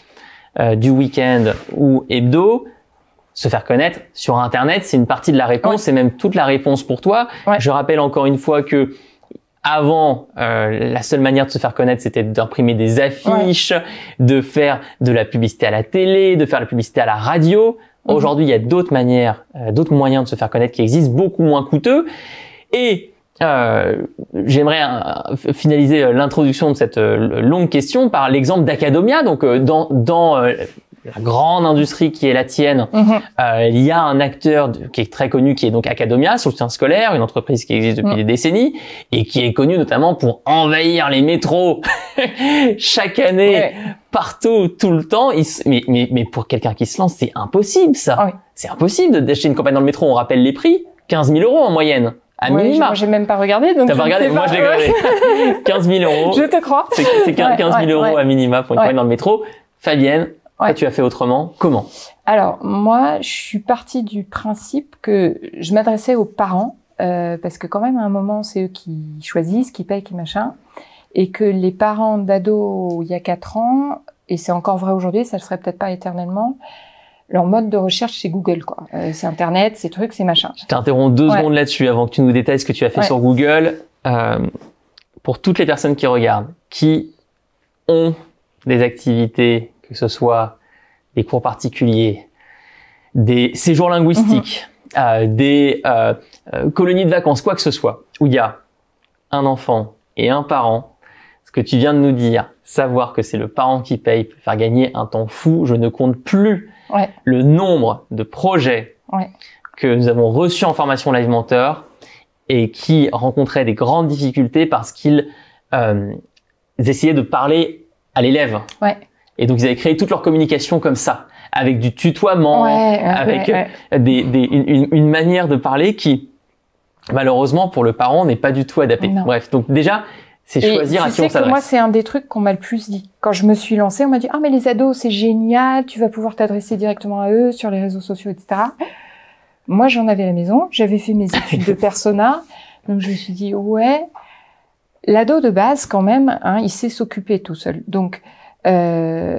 du week-end ou hebdo? Se faire connaître sur Internet, c'est une partie de la réponse, c'est même toute la réponse pour toi. Je rappelle encore une fois que avant, la seule manière de se faire connaître, c'était d'imprimer des affiches, de faire de la publicité à la télé, de faire de la publicité à la radio. Aujourd'hui, il y a d'autres manières, d'autres moyens de se faire connaître qui existent, beaucoup moins coûteux. Et j'aimerais finaliser l'introduction de cette longue question par l'exemple d'Academia. Donc, dans la grande industrie qui est la tienne, il y a un acteur qui est très connu, qui est donc Academia, soutien scolaire, une entreprise qui existe depuis des décennies et qui est connue notamment pour envahir les métros chaque année, partout, tout le temps. Mais pour quelqu'un qui se lance, c'est impossible ça. C'est impossible d'acheter une campagne dans le métro. On rappelle les prix, 15 000 € en moyenne. À minima. Moi, j'ai même pas regardé, donc. T'as pas regardé? Moi, je l'ai regardé. 15 000 €. Je te crois. C'est 15 000 € à minima pour une campagne dans le métro. Fabienne, toi, tu as fait autrement. Comment? Alors, moi, je suis partie du principe que je m'adressais aux parents, parce que quand même, à un moment, c'est eux qui choisissent, qui payent, qui machin, et que les parents d'ados, il y a 4 ans, et c'est encore vrai aujourd'hui, ça le serait peut-être pas éternellement, leur mode de recherche, c'est Google, quoi. C'est Internet, c'est trucs, c'est machin. Je t'interromps 2 secondes là-dessus avant que tu nous détailles ce que tu as fait sur Google. Pour toutes les personnes qui regardent, qui ont des activités, que ce soit des cours particuliers, des séjours linguistiques, des colonies de vacances, quoi que ce soit, où il y a un enfant et un parent, ce que tu viens de nous dire, savoir que c'est le parent qui paye peut faire gagner un temps fou. Je ne compte plus le nombre de projets que nous avons reçus en formation Live Mentor et qui rencontraient des grandes difficultés parce qu'ils essayaient de parler à l'élève. Et donc, ils avaient créé toute leur communication comme ça, avec du tutoiement, avec une manière de parler qui, malheureusement, pour le parent, n'est pas du tout adaptée. Bref, donc déjà, c'est choisir à qui on s'adresse. Moi, c'est un des trucs qu'on m'a le plus dit. Quand je me suis lancée, on m'a dit « Ah, mais les ados, c'est génial, tu vas pouvoir t'adresser directement à eux sur les réseaux sociaux, etc. » Moi, j'en avais à la maison, j'avais fait mes études de persona, donc je me suis dit « Ouais, l'ado de base, quand même, il sait s'occuper tout seul. » Donc,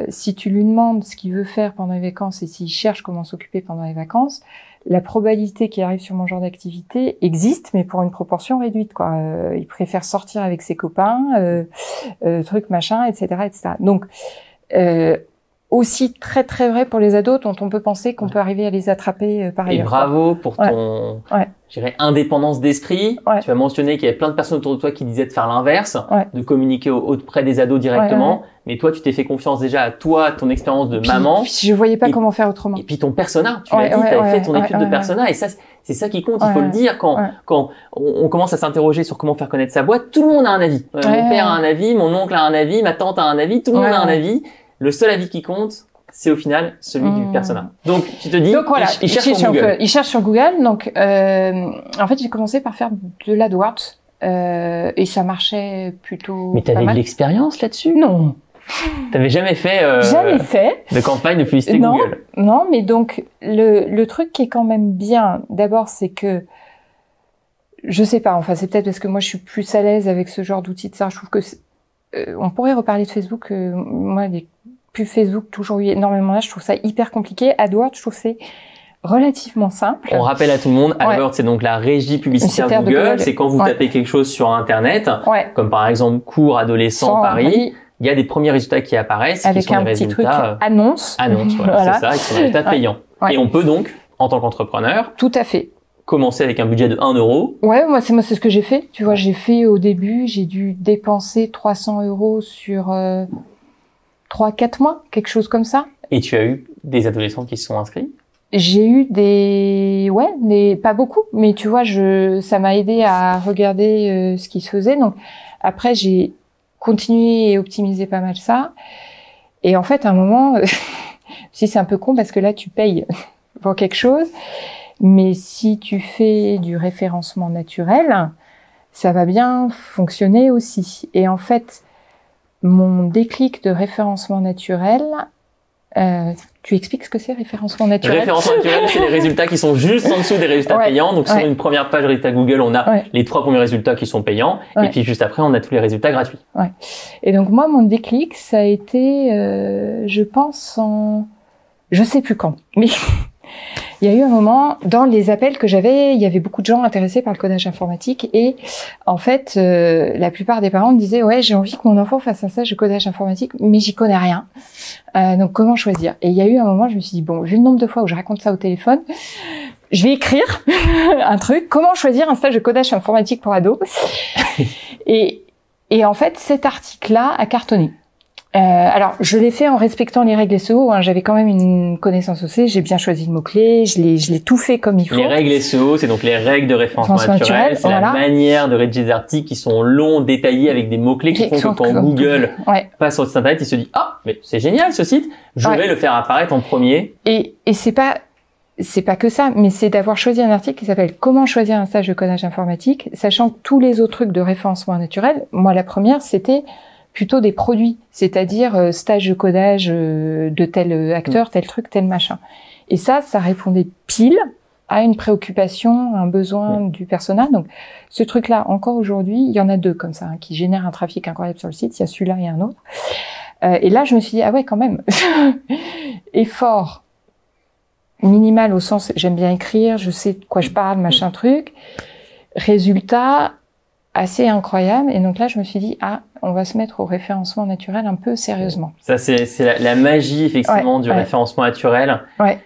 si tu lui demandes ce qu'il veut faire pendant les vacances et s'il cherche comment s'occuper pendant les vacances, la probabilité qu'il arrive sur mon genre d'activité existe, mais pour une proportion réduite, quoi. Il préfère sortir avec ses copains, trucs machin, etc., etc. Donc, aussi très très vrai pour les ados dont on peut penser qu'on peut arriver à les attraper par ailleurs. Et bravo pour ton, je dirais, indépendance d'esprit. Tu as mentionné qu'il y avait plein de personnes autour de toi qui disaient de faire l'inverse, de communiquer auprès des ados directement. Mais toi, tu t'es fait confiance déjà à toi, ton expérience de maman. Puis je voyais pas comment faire autrement. Et puis ton persona, tu l'as dit, tu avais fait ton étude de persona. Et ça, c'est ça qui compte, il faut le dire. Quand on commence à s'interroger sur comment faire connaître sa boîte, tout le monde a un avis. Mon père a un avis, mon oncle a un avis, ma tante a un avis, tout le monde a un avis. Le seul avis qui compte, c'est au final celui du persona. Donc, tu te dis, voilà, il cherche sur Google. Il cherche sur Google. Donc, en fait, j'ai commencé par faire de l'AdWords et ça marchait plutôt. Mais t'avais de l'expérience là-dessus? Non. T'avais jamais fait de campagne de publicité Google? Non, mais donc le truc qui est quand même bien, d'abord, c'est que je sais pas. Enfin, c'est peut-être parce que moi, je suis plus à l'aise avec ce genre d'outils de ça. Je trouve que on pourrait reparler de Facebook. Moi, les pubs Facebook, toujours eu énormément là. Je trouve ça hyper compliqué. AdWords, je trouve que c'est relativement simple. On rappelle à tout le monde, AdWords, c'est donc la régie publicitaire Google. C'est quand vous tapez quelque chose sur Internet, comme par exemple cours adolescent Paris. Il y a des premiers résultats qui apparaissent, avec qui sont un des petit résultats truc annonce. Voilà. C'est ça, qui sont des résultats payants. Et on peut donc, en tant qu'entrepreneur, tout à fait, commencer avec un budget de 1 euro. Ouais, moi c'est ce que j'ai fait. Tu vois, j'ai fait au début, j'ai dû dépenser 300 € sur 3-4 mois, quelque chose comme ça. Et tu as eu des adolescents qui se sont inscrits? J'ai eu pas beaucoup, mais tu vois, ça m'a aidé à regarder ce qui se faisait. Donc après, j'ai continué et optimisé pas mal ça. Et en fait, à un moment, si c'est un peu con parce que là, tu payes pour quelque chose. Mais si tu fais du référencement naturel, ça va bien fonctionner aussi. Et en fait, mon déclic de référencement naturel, tu expliques ce que c'est référencement naturel? Référencement naturel, c'est les résultats qui sont juste en dessous des résultats payants. Donc sur une première page résultats Google, on a les 3 premiers résultats qui sont payants. Et puis juste après, on a tous les résultats gratuits. Et donc moi, mon déclic, ça a été, je pense, je sais plus quand, mais il y a eu un moment, dans les appels que j'avais, il y avait beaucoup de gens intéressés par le codage informatique et en fait, la plupart des parents me disaient « Ouais, j'ai envie que mon enfant fasse un stage de codage informatique, mais j'y connais rien. Donc comment choisir ?» Et il y a eu un moment, je me suis dit « Bon, vu le nombre de fois où je raconte ça au téléphone, je vais écrire un truc, comment choisir un stage de codage informatique pour ados ?» Et en fait, cet article-là a cartonné. Alors, je l'ai fait en respectant les règles SEO. J'avais quand même une connaissance aussi. J'ai bien choisi le mot-clé. Je l'ai tout fait comme il faut. Les règles SEO, c'est donc les règles de référencement naturel. C'est la manière de rédiger des articles qui sont longs, détaillés, avec des mots-clés qui font que quand Google passe sur le site internet, il se dit « Ah, mais c'est génial ce site. Je vais le faire apparaître en premier. » Et c'est pas que ça, mais c'est d'avoir choisi un article qui s'appelle « Comment choisir un stage de codage informatique », sachant que tous les autres trucs de référencement naturel, moi la première, c'était plutôt des produits, c'est-à-dire stage de codage de tel acteur, tel truc, tel machin. Et ça répondait pile à une préoccupation, un besoin du persona. Donc ce truc-là, encore aujourd'hui, il y en a 2 comme ça, qui génèrent un trafic incroyable sur le site. Il y a celui-là et un autre. Et là, je me suis dit, ah ouais, quand même, effort minimal au sens, j'aime bien écrire, je sais de quoi je parle, machin truc. Résultat assez incroyable. Et donc là, je me suis dit, on va se mettre au référencement naturel un peu sérieusement. Ça, c'est la magie, effectivement, du référencement naturel.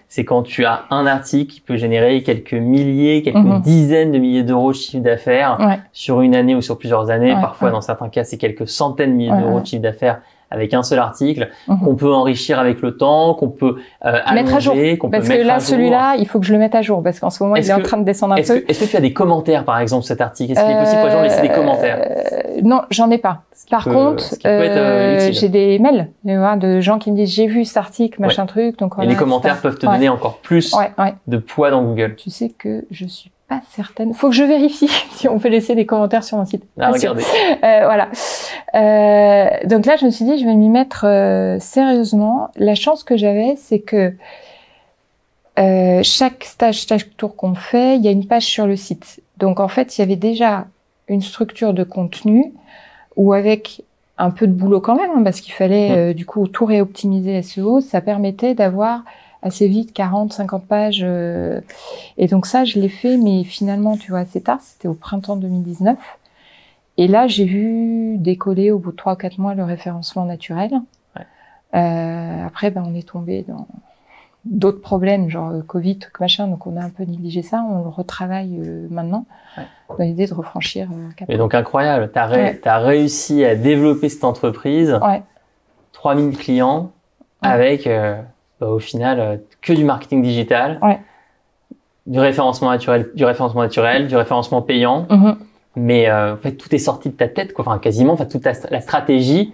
C'est quand tu as un article qui peut générer quelques milliers, quelques dizaines de milliers d'euros de chiffre d'affaires sur une année ou sur plusieurs années. Parfois, dans certains cas, c'est quelques centaines de milliers d'euros de chiffre d'affaires avec un seul article qu'on peut enrichir avec le temps, qu'on peut mettre à jour. Parce que là, celui-là, il faut que je le mette à jour parce qu'en ce moment, il est en train de descendre un peu. Est-ce que tu as des commentaires, par exemple, sur cet article? Est-ce qu'il est possible pour les gens de laisser des commentaires? Non, j'en ai pas. Par contre, j'ai des mails de gens qui me disent j'ai vu cet article, machin truc. Donc et les commentaires peuvent te donner encore plus de poids dans Google. Tu sais que je suis pas certaine. Faut que je vérifie si on peut laisser des commentaires sur mon site. Regardez. Voilà. Donc là, je me suis dit je vais m'y mettre sérieusement. La chance que j'avais, c'est que chaque tour qu'on fait, il y a une page sur le site. Donc en fait, il y avait déjà une structure de contenu ou avec un peu de boulot quand même, parce qu'il fallait du coup tout réoptimiser SEO, ça permettait d'avoir assez vite 40-50 pages. Et donc ça, je l'ai fait, mais finalement, tu vois, assez tard, c'était au printemps 2019. Et là, j'ai vu décoller au bout de 3-4 mois le référencement naturel. Après, on est tombé dans d'autres problèmes, genre Covid, machin, donc on a un peu négligé ça. On le retravaille maintenant dans l'idée de refranchir cap. Et donc incroyable, t'as réussi à développer cette entreprise, 3000 clients avec au final que du marketing digital, du référencement naturel, du référencement payant, mais en fait tout est sorti de ta tête, quoi. Enfin quasiment, enfin toute la stratégie.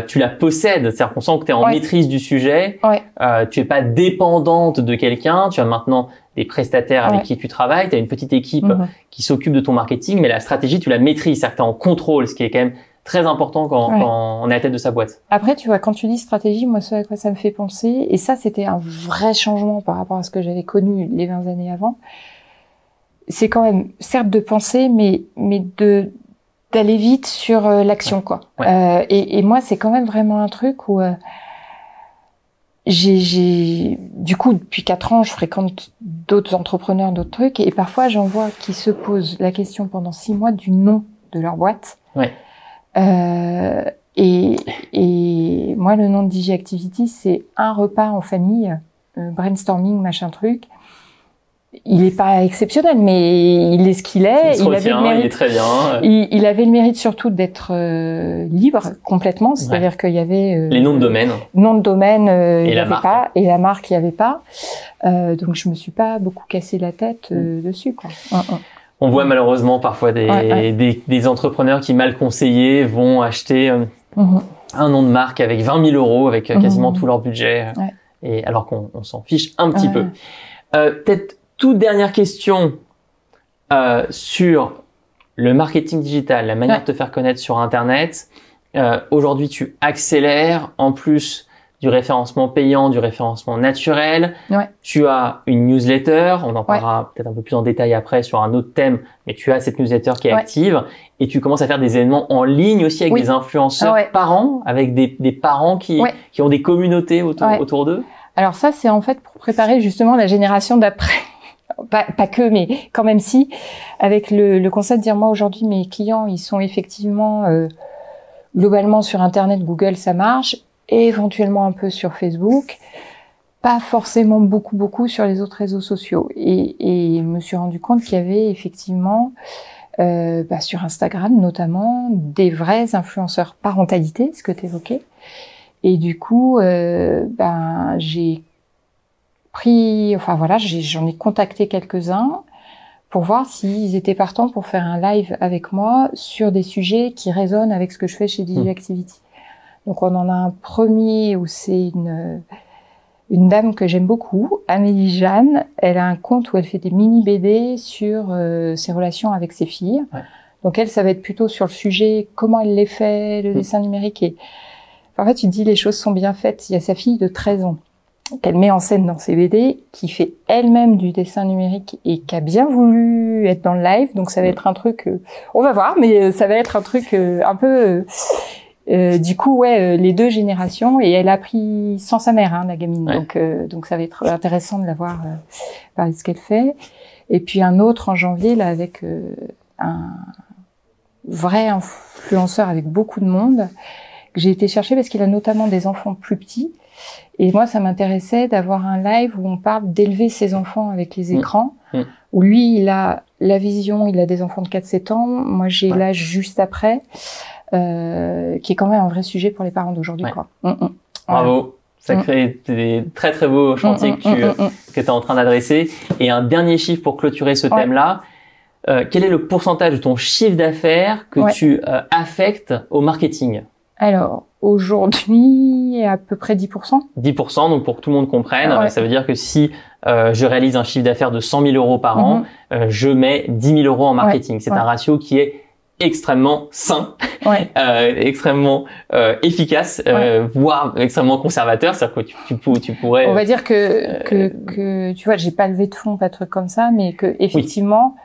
Tu la possèdes, c'est-à-dire qu'on sent que tu es en maîtrise du sujet, tu es pas dépendante de quelqu'un, tu as maintenant des prestataires avec qui tu travailles, tu as une petite équipe qui s'occupe de ton marketing, mais la stratégie tu la maîtrises, c'est-à-dire que tu es en contrôle, ce qui est quand même très important quand on est à la tête de sa boîte. Après, tu vois, quand tu dis stratégie, moi, ce à quoi ça me fait penser, et ça, c'était un vrai changement par rapport à ce que j'avais connu les 20 années avant, c'est quand même, certes, de penser, mais d'aller vite sur l'action, quoi. Et moi, c'est quand même vraiment un truc où du coup, depuis 4 ans, je fréquente d'autres entrepreneurs, d'autres trucs, et parfois, j'en vois qui se posent la question pendant 6 mois du nom de leur boîte. Et moi, le nom de DigiActivity, c'est un repas en famille, brainstorming, machin truc. Il est pas exceptionnel, mais il est ce qu'il est. Il avait le mérite, il est très bien. Il avait le mérite surtout d'être libre complètement, c'est-à-dire qu'il y avait les noms de domaine. Nom de domaine, il n'y avait pas, et la marque, il n'y avait pas. Donc je me suis pas beaucoup cassé la tête dessus, quoi. On voit malheureusement parfois des entrepreneurs qui, mal conseillés, vont acheter un nom de marque avec 20 000 euros, avec quasiment tout leur budget, et alors qu'on s'en fiche un petit peu. Peut-être toute dernière question sur le marketing digital, la manière de te faire connaître sur Internet. Aujourd'hui, tu accélères en plus du référencement payant, du référencement naturel. Tu as une newsletter, on en parlera peut-être un peu plus en détail après sur un autre thème, mais tu as cette newsletter qui est active et tu commences à faire des événements en ligne aussi avec des influenceurs parents, avec des parents qui ont des communautés autour d'eux. Alors ça, c'est en fait pour préparer justement la génération d'après. Pas que, mais quand même si, avec le concept de dire, moi aujourd'hui, mes clients, ils sont effectivement globalement sur Internet, Google, ça marche, et éventuellement un peu sur Facebook, pas forcément beaucoup sur les autres réseaux sociaux. Et je me suis rendu compte qu'il y avait effectivement sur Instagram notamment des vrais influenceurs parentalité, ce que tu évoquais. Et du coup, j'ai j'en ai contacté quelques-uns pour voir s'ils étaient partants pour faire un live avec moi sur des sujets qui résonnent avec ce que je fais chez DigiActivity. Donc on en a un premier où c'est une dame que j'aime beaucoup, Amélie Jeanne. Elle a un compte où elle fait des mini BD sur ses relations avec ses filles. Donc elle, ça va être plutôt sur le sujet comment elle les fait, le dessin numérique. Et en fait, tu te dis les choses sont bien faites. Il y a sa fille de 13 ans qu'elle met en scène dans ses BD, qui fait elle-même du dessin numérique et qui a bien voulu être dans le live. Donc ça va être un truc, on va voir, mais ça va être un truc un peu, du coup, les deux générations. Et elle a appris sans sa mère, la gamine. Donc ça va être intéressant de la voir parler de ce qu'elle fait. Et puis un autre en janvier, là, avec un vrai influenceur avec beaucoup de monde, que j'ai été chercher parce qu'il a notamment des enfants plus petits. Et moi, ça m'intéressait d'avoir un live où on parle d'élever ses enfants avec les écrans, où lui, il a la vision, il a des enfants de 4-7 ans, moi j'ai l'âge juste après, qui est quand même un vrai sujet pour les parents d'aujourd'hui. Quoi. Bravo, ça crée des très très beaux chantiers que tu es en train d'adresser. Et un dernier chiffre pour clôturer ce thème-là, quel est le pourcentage de ton chiffre d'affaires que tu affectes au marketing ? Alors, aujourd'hui, à peu près 10%. 10%, donc pour que tout le monde comprenne, ça veut dire que si je réalise un chiffre d'affaires de 100 000 euros par an, je mets 10 000 euros en marketing. C'est un ratio qui est extrêmement sain, extrêmement efficace, voire extrêmement conservateur. C'est-à-dire que tu pourrais... On va dire que tu vois, j'ai pas levé de fonds, pas de trucs comme ça, mais que effectivement...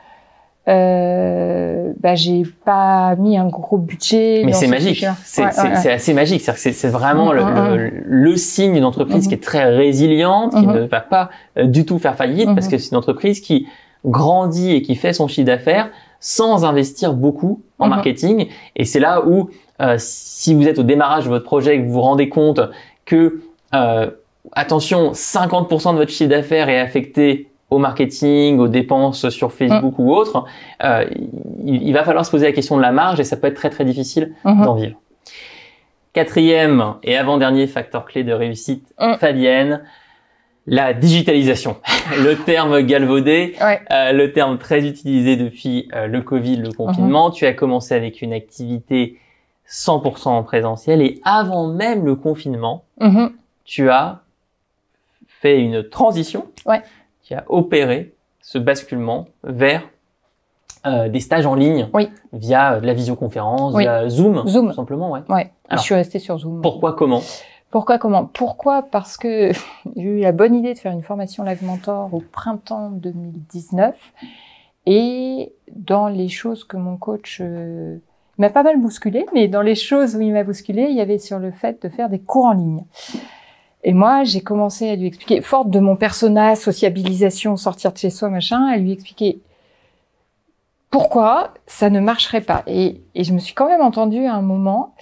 j'ai pas mis un gros budget. Mais c'est magique. C'est assez magique. C'est vraiment le signe d'une entreprise qui est très résiliente, qui ne va pas du tout faire faillite, parce que c'est une entreprise qui grandit et qui fait son chiffre d'affaires sans investir beaucoup en marketing. Et c'est là où, si vous êtes au démarrage de votre projet et que vous vous rendez compte que, attention, 50% de votre chiffre d'affaires est affecté au marketing, aux dépenses sur Facebook ou autre, il va falloir se poser la question de la marge et ça peut être très très difficile d'en vivre. Quatrième et avant-dernier facteur clé de réussite, Fabienne, la digitalisation. Le terme galvaudé, le terme très utilisé depuis le Covid, le confinement. Tu as commencé avec une activité 100% en présentiel et avant même le confinement, tu as fait une transition. Qui a opéré ce basculement vers des stages en ligne via de la visioconférence, via Zoom, tout simplement. Alors, je suis restée sur Zoom. Pourquoi, comment? Pourquoi? Parce que j'ai eu la bonne idée de faire une formation Live Mentor au printemps 2019 et dans les choses que mon coach m'a pas mal bousculé, mais dans les choses où il m'a bousculé, il y avait sur le fait de faire des cours en ligne. Et moi, j'ai commencé à lui expliquer, forte de mon persona, sociabilisation, sortir de chez soi, machin, à lui expliquer pourquoi ça ne marcherait pas. Et je me suis quand même entendue à un moment,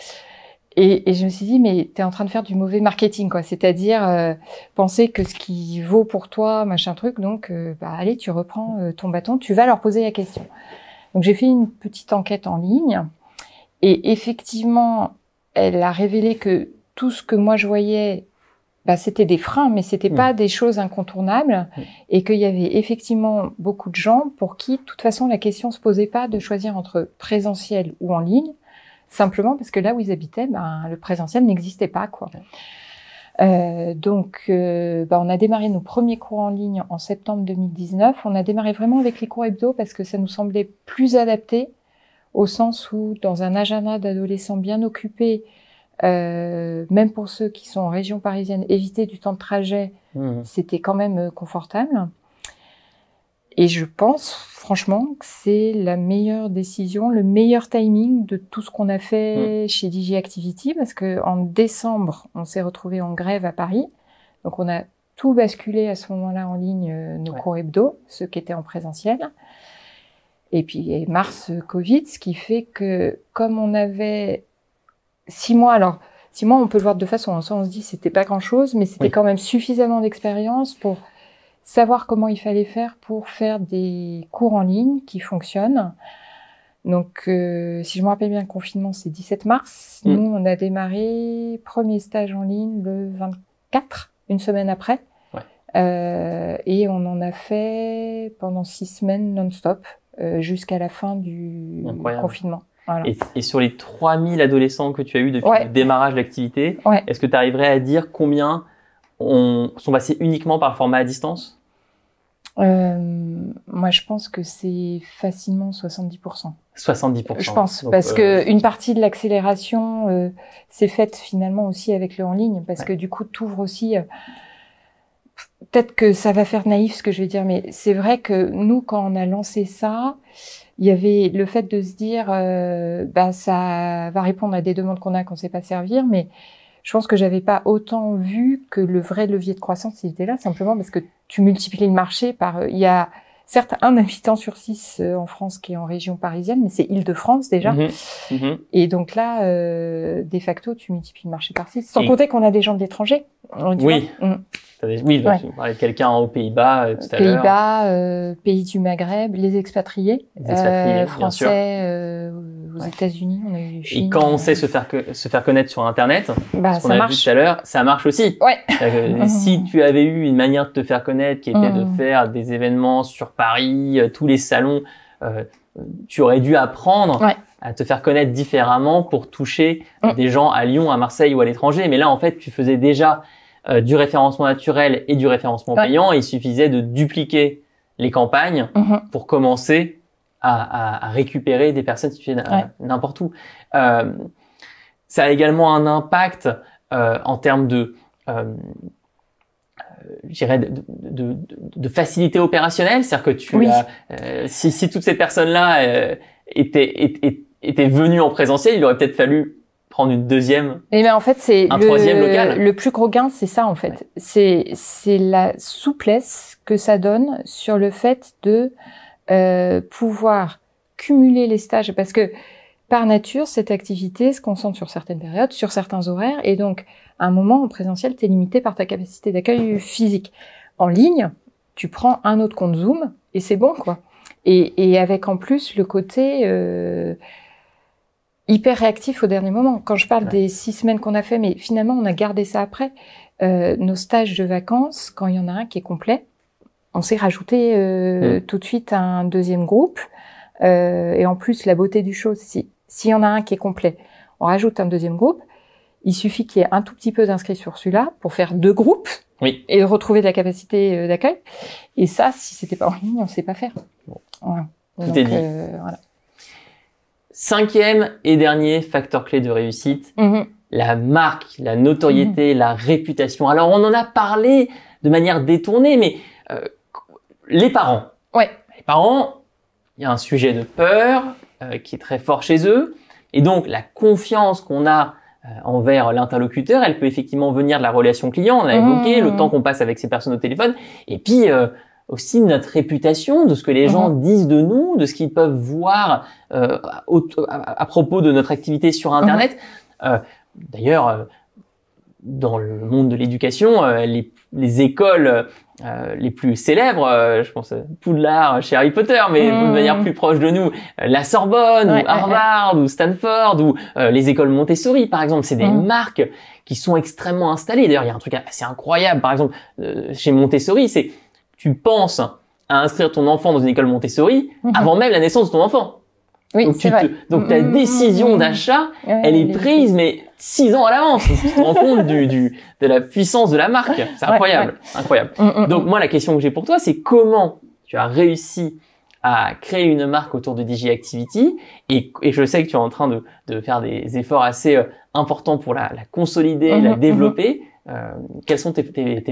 et je me suis dit, mais t'es en train de faire du mauvais marketing, quoi. C'est-à-dire penser que ce qui vaut pour toi, machin truc, donc allez, tu reprends ton bâton, tu vas leur poser la question. Donc j'ai fait une petite enquête en ligne, et effectivement, elle a révélé que tout ce que moi je voyais, c'était des freins, mais c'était pas des choses incontournables, et qu'il y avait effectivement beaucoup de gens pour qui, de toute façon, la question se posait pas de choisir entre présentiel ou en ligne, simplement parce que là où ils habitaient, le présentiel n'existait pas, quoi. Donc, on a démarré nos premiers cours en ligne en septembre 2019. On a démarré vraiment avec les cours hebdo parce que ça nous semblait plus adapté, au sens où, dans un agenda d'adolescents bien occupés, même pour ceux qui sont en région parisienne, éviter du temps de trajet, c'était quand même confortable. Et je pense franchement que c'est la meilleure décision, le meilleur timing de tout ce qu'on a fait chez DJ Activity, parce que en décembre, on s'est retrouvés en grève à Paris. Donc on a tout basculé à ce moment-là en ligne, nos cours hebdo, ceux qui étaient en présentiel. Et puis mars, Covid, ce qui fait que comme on avait 6 mois, alors 6 mois, on peut le voir de deux façons. Soit on se dit c'était pas grand-chose, mais c'était quand même suffisamment d'expérience pour savoir comment il fallait faire pour faire des cours en ligne qui fonctionnent. Donc, si je me rappelle bien, le confinement, c'est 17 mars. Nous, on a démarré premier stage en ligne le 24, une semaine après. Et on en a fait pendant 6 semaines non-stop, jusqu'à la fin du confinement. Voilà. Et sur les 3000 adolescents que tu as eu depuis le démarrage de l'activité, est-ce que tu arriverais à dire combien sont passés uniquement par le format à distance? Moi, je pense que c'est facilement 70%. 70%. Je pense, donc, parce que une partie de l'accélération s'est faite finalement aussi avec le en ligne, parce que du coup, t'ouvres aussi. Peut-être que ça va faire naïf ce que je vais dire, mais c'est vrai que nous, quand on a lancé ça, il y avait le fait de se dire, ça va répondre à des demandes qu'on sait pas servir, mais je pense que j'avais pas autant vu que le vrai levier de croissance, il était là, simplement parce que tu multiplies le marché par, il y a certes un habitant sur 6 en France qui est en région parisienne, mais c'est Île-de-France déjà. Et donc là, de facto, tu multiplies le marché par 6. Sans compter qu'on a des gens de l'étranger. Oui. Oui, donc tu parlais de quelqu'un aux Pays-Bas tout à l'heure. Pays-Bas, pays du Maghreb, les expatriés, français, aux États-Unis, on a eu Chine. Et quand on sait se faire connaître sur Internet, ce qu'on a vu tout à l'heure, ça marche aussi. Si tu avais eu une manière de te faire connaître qui était de faire des événements sur Paris, tous les salons, tu aurais dû apprendre à te faire connaître différemment pour toucher des gens à Lyon, à Marseille ou à l'étranger. Mais là, en fait, tu faisais déjà du référencement naturel et du référencement payant. Il suffisait de dupliquer les campagnes pour commencer à récupérer des personnes situées n'importe où. Ça a également un impact en termes de je dirais de facilité opérationnelle, c'est-à-dire que tu as, si toutes ces personnes-là étaient venues en présentiel, il aurait peut-être fallu prendre une deuxième. Et ben en fait c'est troisième local. Le plus gros gain, c'est ça en fait. C'est la souplesse que ça donne sur le fait de pouvoir cumuler les stages, parce que par nature, cette activité se concentre sur certaines périodes, sur certains horaires, et donc, à un moment, en présentiel, t'es limité par ta capacité d'accueil physique. En ligne, tu prends un autre compte Zoom, et c'est bon, quoi. Et avec en plus le côté hyper réactif au dernier moment. Quand je parle des 6 semaines qu'on a fait, mais finalement, on a gardé ça après. Nos stages de vacances, quand il y en a un qui est complet, on s'est rajouté tout de suite un deuxième groupe. Et en plus, la beauté du chose, s'il y en a un qui est complet, on rajoute un deuxième groupe. Il suffit qu'il y ait un tout petit peu d'inscrits sur celui-là pour faire 2 groupes et retrouver de la capacité d'accueil. Et ça, si c'était pas en ligne, on sait pas faire. Voilà. Tout est dit. Voilà. 5e et dernier facteur clé de réussite, la marque, la notoriété, la réputation. Alors, on en a parlé de manière détournée, mais les parents. Ouais. Les parents, il y a un sujet de peur qui est très fort chez eux. Et donc, la confiance qu'on a envers l'interlocuteur, elle peut effectivement venir de la relation client, on a évoqué, le temps qu'on passe avec ces personnes au téléphone. Et puis, aussi notre réputation, de ce que les gens disent de nous, de ce qu'ils peuvent voir à propos de notre activité sur Internet. D'ailleurs, dans le monde de l'éducation, les écoles les plus célèbres, je pense Poudlard chez Harry Potter, mais de manière plus proche de nous, la Sorbonne, ou Harvard, ou Stanford, ou les écoles Montessori, par exemple, c'est des marques qui sont extrêmement installées. D'ailleurs, il y a un truc assez incroyable, par exemple, chez Montessori, c'est tu penses à inscrire ton enfant dans une école Montessori avant même la naissance de ton enfant. Oui, donc ta décision d'achat, elle est prise, mais 6 ans à l'avance. Tu te rends compte de la puissance de la marque. C'est incroyable, incroyable. Donc moi, la question que j'ai pour toi, c'est comment tu as réussi à créer une marque autour de DigiActivity et je sais que tu es en train de faire des efforts assez importants pour la consolider, la développer. Quels sont tes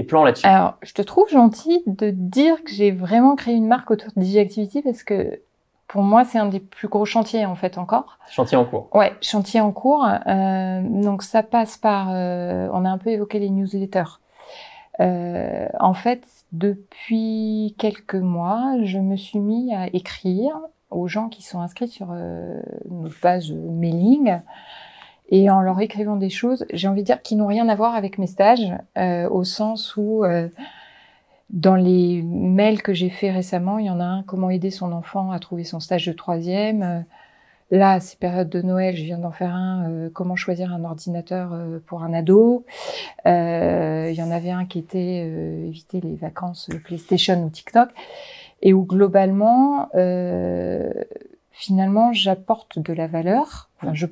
plans là-dessus? Alors, je te trouve gentil de dire que j'ai vraiment créé une marque autour de DigiActivity parce que pour moi, c'est un des plus gros chantiers en fait encore. Chantier en cours. Ouais, chantier en cours. Donc ça passe par, on a un peu évoqué les newsletters. En fait, depuis quelques mois, je me suis mis à écrire aux gens qui sont inscrits sur notre base mailing. Et en leur écrivant des choses, j'ai envie de dire qui n'ont rien à voir avec mes stages, au sens où dans les mails que j'ai fait récemment, il y en a un, comment aider son enfant à trouver son stage de 3e. Là, c'est période de Noël, je viens d'en faire un, comment choisir un ordinateur pour un ado. Il y en avait un qui était éviter les vacances PlayStation ou TikTok. Et où globalement, finalement, j'apporte de la valeur. Enfin, je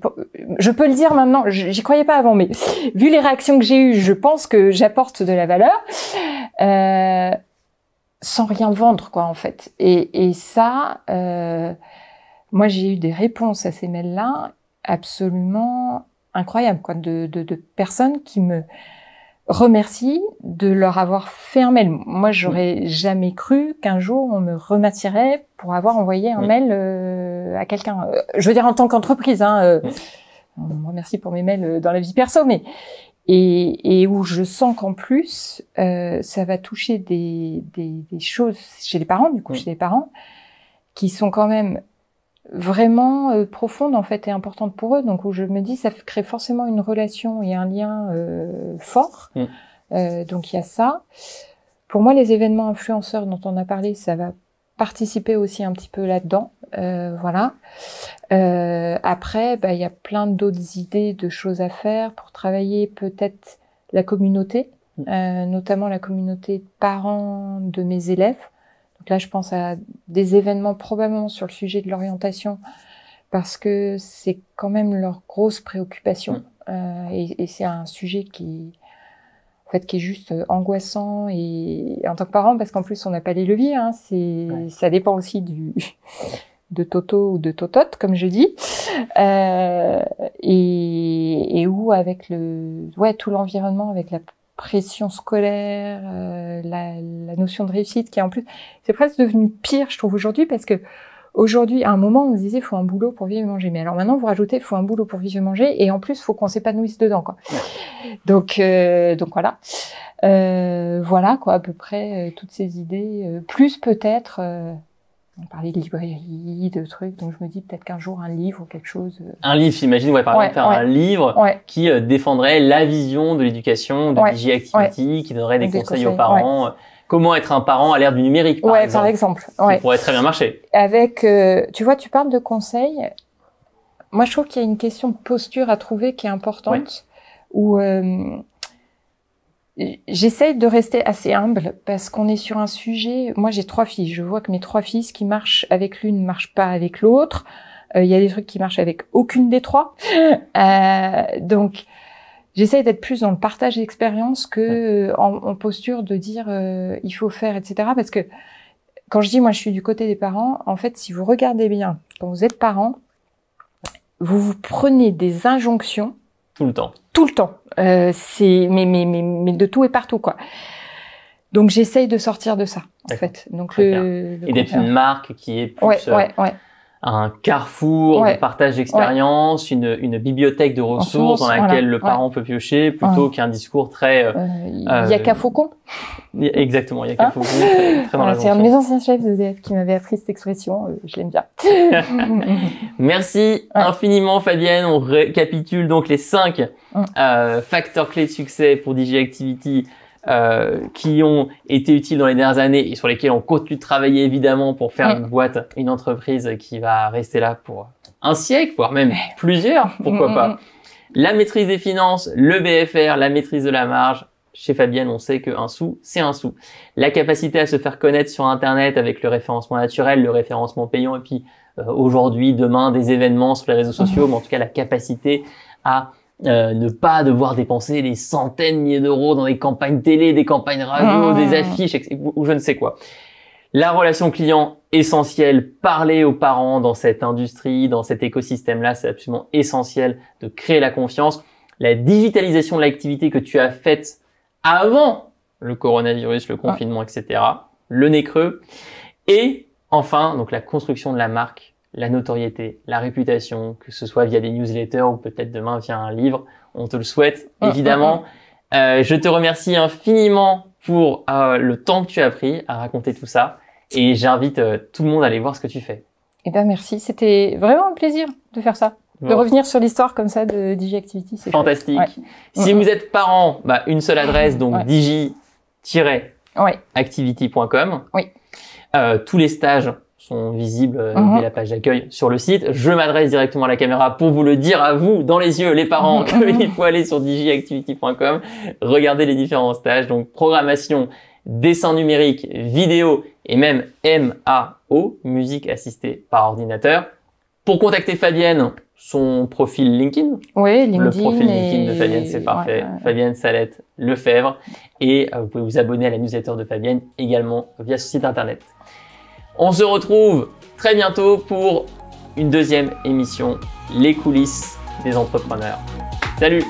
peux le dire maintenant, j'y croyais pas avant, mais vu les réactions que j'ai eues, je pense que j'apporte de la valeur, sans rien vendre, quoi, en fait. Et ça, moi, j'ai eu des réponses à ces mails-là absolument incroyables, quoi, de personnes qui me remercient de leur avoir fait un mail. Moi, j'aurais jamais cru qu'un jour on me remercierait pour avoir envoyé un mail à quelqu'un. Je veux dire en tant qu'entreprise, on me remercie pour mes mails dans la vie perso, mais et où je sens qu'en plus ça va toucher des choses chez les parents, du coup chez les parents, qui sont quand même vraiment profonde en fait et importante pour eux, donc où je me dis ça crée forcément une relation et un lien fort. Donc il y a ça. Pour moi, les événements influenceurs dont on a parlé, ça va participer aussi un petit peu là-dedans. Voilà. Après, il y a plein d'autres idées de choses à faire pour travailler peut-être la communauté, notamment la communauté de parents de mes élèves. Donc là, je pense à des événements probablement sur le sujet de l'orientation parce que c'est quand même leur grosse préoccupation et c'est un sujet qui est juste angoissant et en tant que parent parce qu'en plus on n'a pas les leviers. Ça dépend aussi de Toto ou de Totote comme je dis et où avec tout l'environnement avec la pression scolaire, la notion de réussite qui est en plus, c'est presque devenu pire, je trouve, aujourd'hui, parce que aujourd'hui, à un moment, on se disait, faut un boulot pour vivre et manger. Mais alors maintenant, vous rajoutez, faut un boulot pour vivre et manger, et en plus, faut qu'on s'épanouisse dedans, quoi. Donc voilà. Voilà, quoi, à peu près, toutes ces idées, plus peut-être, On parlait de librairie, de trucs, donc je me dis peut-être qu'un jour un livre ou quelque chose. Un livre, j'imagine, ouais, par exemple, faire un livre qui défendrait la vision de l'éducation, de DG Activity, qui donnerait des conseils aux parents. Comment être un parent à l'ère du numérique, par exemple. Qui pourrait très bien marcher. Avec, tu vois, tu parles de conseils. Moi, je trouve qu'il y a une question de posture à trouver qui est importante, où j'essaye de rester assez humble parce qu'on est sur un sujet. Moi, j'ai 3 filles. Je vois que mes 3 filles, ce qui marche avec l'une ne marche pas avec l'autre. Il y a des trucs qui marchent avec aucune des 3. Donc, j'essaye d'être plus dans le partage d'expérience que en posture de dire il faut faire, etc. Parce que quand je dis moi, je suis du côté des parents. En fait, si vous regardez bien, quand vous êtes parent, vous vous prenez des injonctions tout le temps. Tout le temps. C'est mais de tout et partout, quoi. Donc j'essaye de sortir de ça, en fait. Donc et d'être une marque qui est plus un carrefour de partage d'expérience, une bibliothèque de ressources dans laquelle le parent peut piocher, plutôt qu'un discours très. Il y a qu'à Faucon. Exactement, il y a qu'à Faucon. Très dans la c'est un de mes anciens chefs d'EDF qui m'avait appris cette expression. Je l'aime bien. Merci infiniment, Fabienne. On récapitule donc les 5 facteurs clés de succès pour DG Activity. Qui ont été utiles dans les dernières années et sur lesquels on continue de travailler évidemment pour faire une boîte, une entreprise qui va rester là pour un siècle, voire même plusieurs, pourquoi pas. La maîtrise des finances, le BFR, la maîtrise de la marge. Chez Fabienne, on sait qu'un sou, c'est un sou. La capacité à se faire connaître sur Internet avec le référencement naturel, le référencement payant et puis aujourd'hui, demain, des événements sur les réseaux sociaux, mais en tout cas la capacité à ne pas devoir dépenser des centaines de milliers d'euros dans des campagnes télé, des campagnes radio, des affiches, ou je ne sais quoi. La relation client, essentielle. Parler aux parents dans cette industrie, dans cet écosystème-là, c'est absolument essentiel de créer la confiance. La digitalisation de l'activité que tu as faite avant le coronavirus, le confinement, etc. Le nez creux. Et enfin, donc la construction de la marque, la notoriété, la réputation, que ce soit via des newsletters ou peut-être demain via un livre. On te le souhaite, évidemment. Je te remercie infiniment pour le temps que tu as pris à raconter tout ça. Et j'invite tout le monde à aller voir ce que tu fais. Eh ben, merci. C'était vraiment un plaisir de faire ça. De revenir sur l'histoire comme ça de DG Activity. C'est fantastique. Si vous êtes parent, une seule adresse, donc digi-activity.com. Tous les stages sont visibles dès la page d'accueil sur le site. Je m'adresse directement à la caméra pour vous le dire à vous, dans les yeux, les parents, qu'il faut aller sur digiactivity.com, regarder les différents stages, donc programmation, dessin numérique, vidéo et même MAO, musique assistée par ordinateur. Pour contacter Fabienne, son profil LinkedIn. Oui, LinkedIn. Le profil LinkedIn de Fabienne, c'est parfait. Fabienne Salette Lefebvre. Et vous pouvez vous abonner à la newsletter de Fabienne également via ce site internet. On se retrouve très bientôt pour une deuxième émission, les coulisses des entrepreneurs. Salut!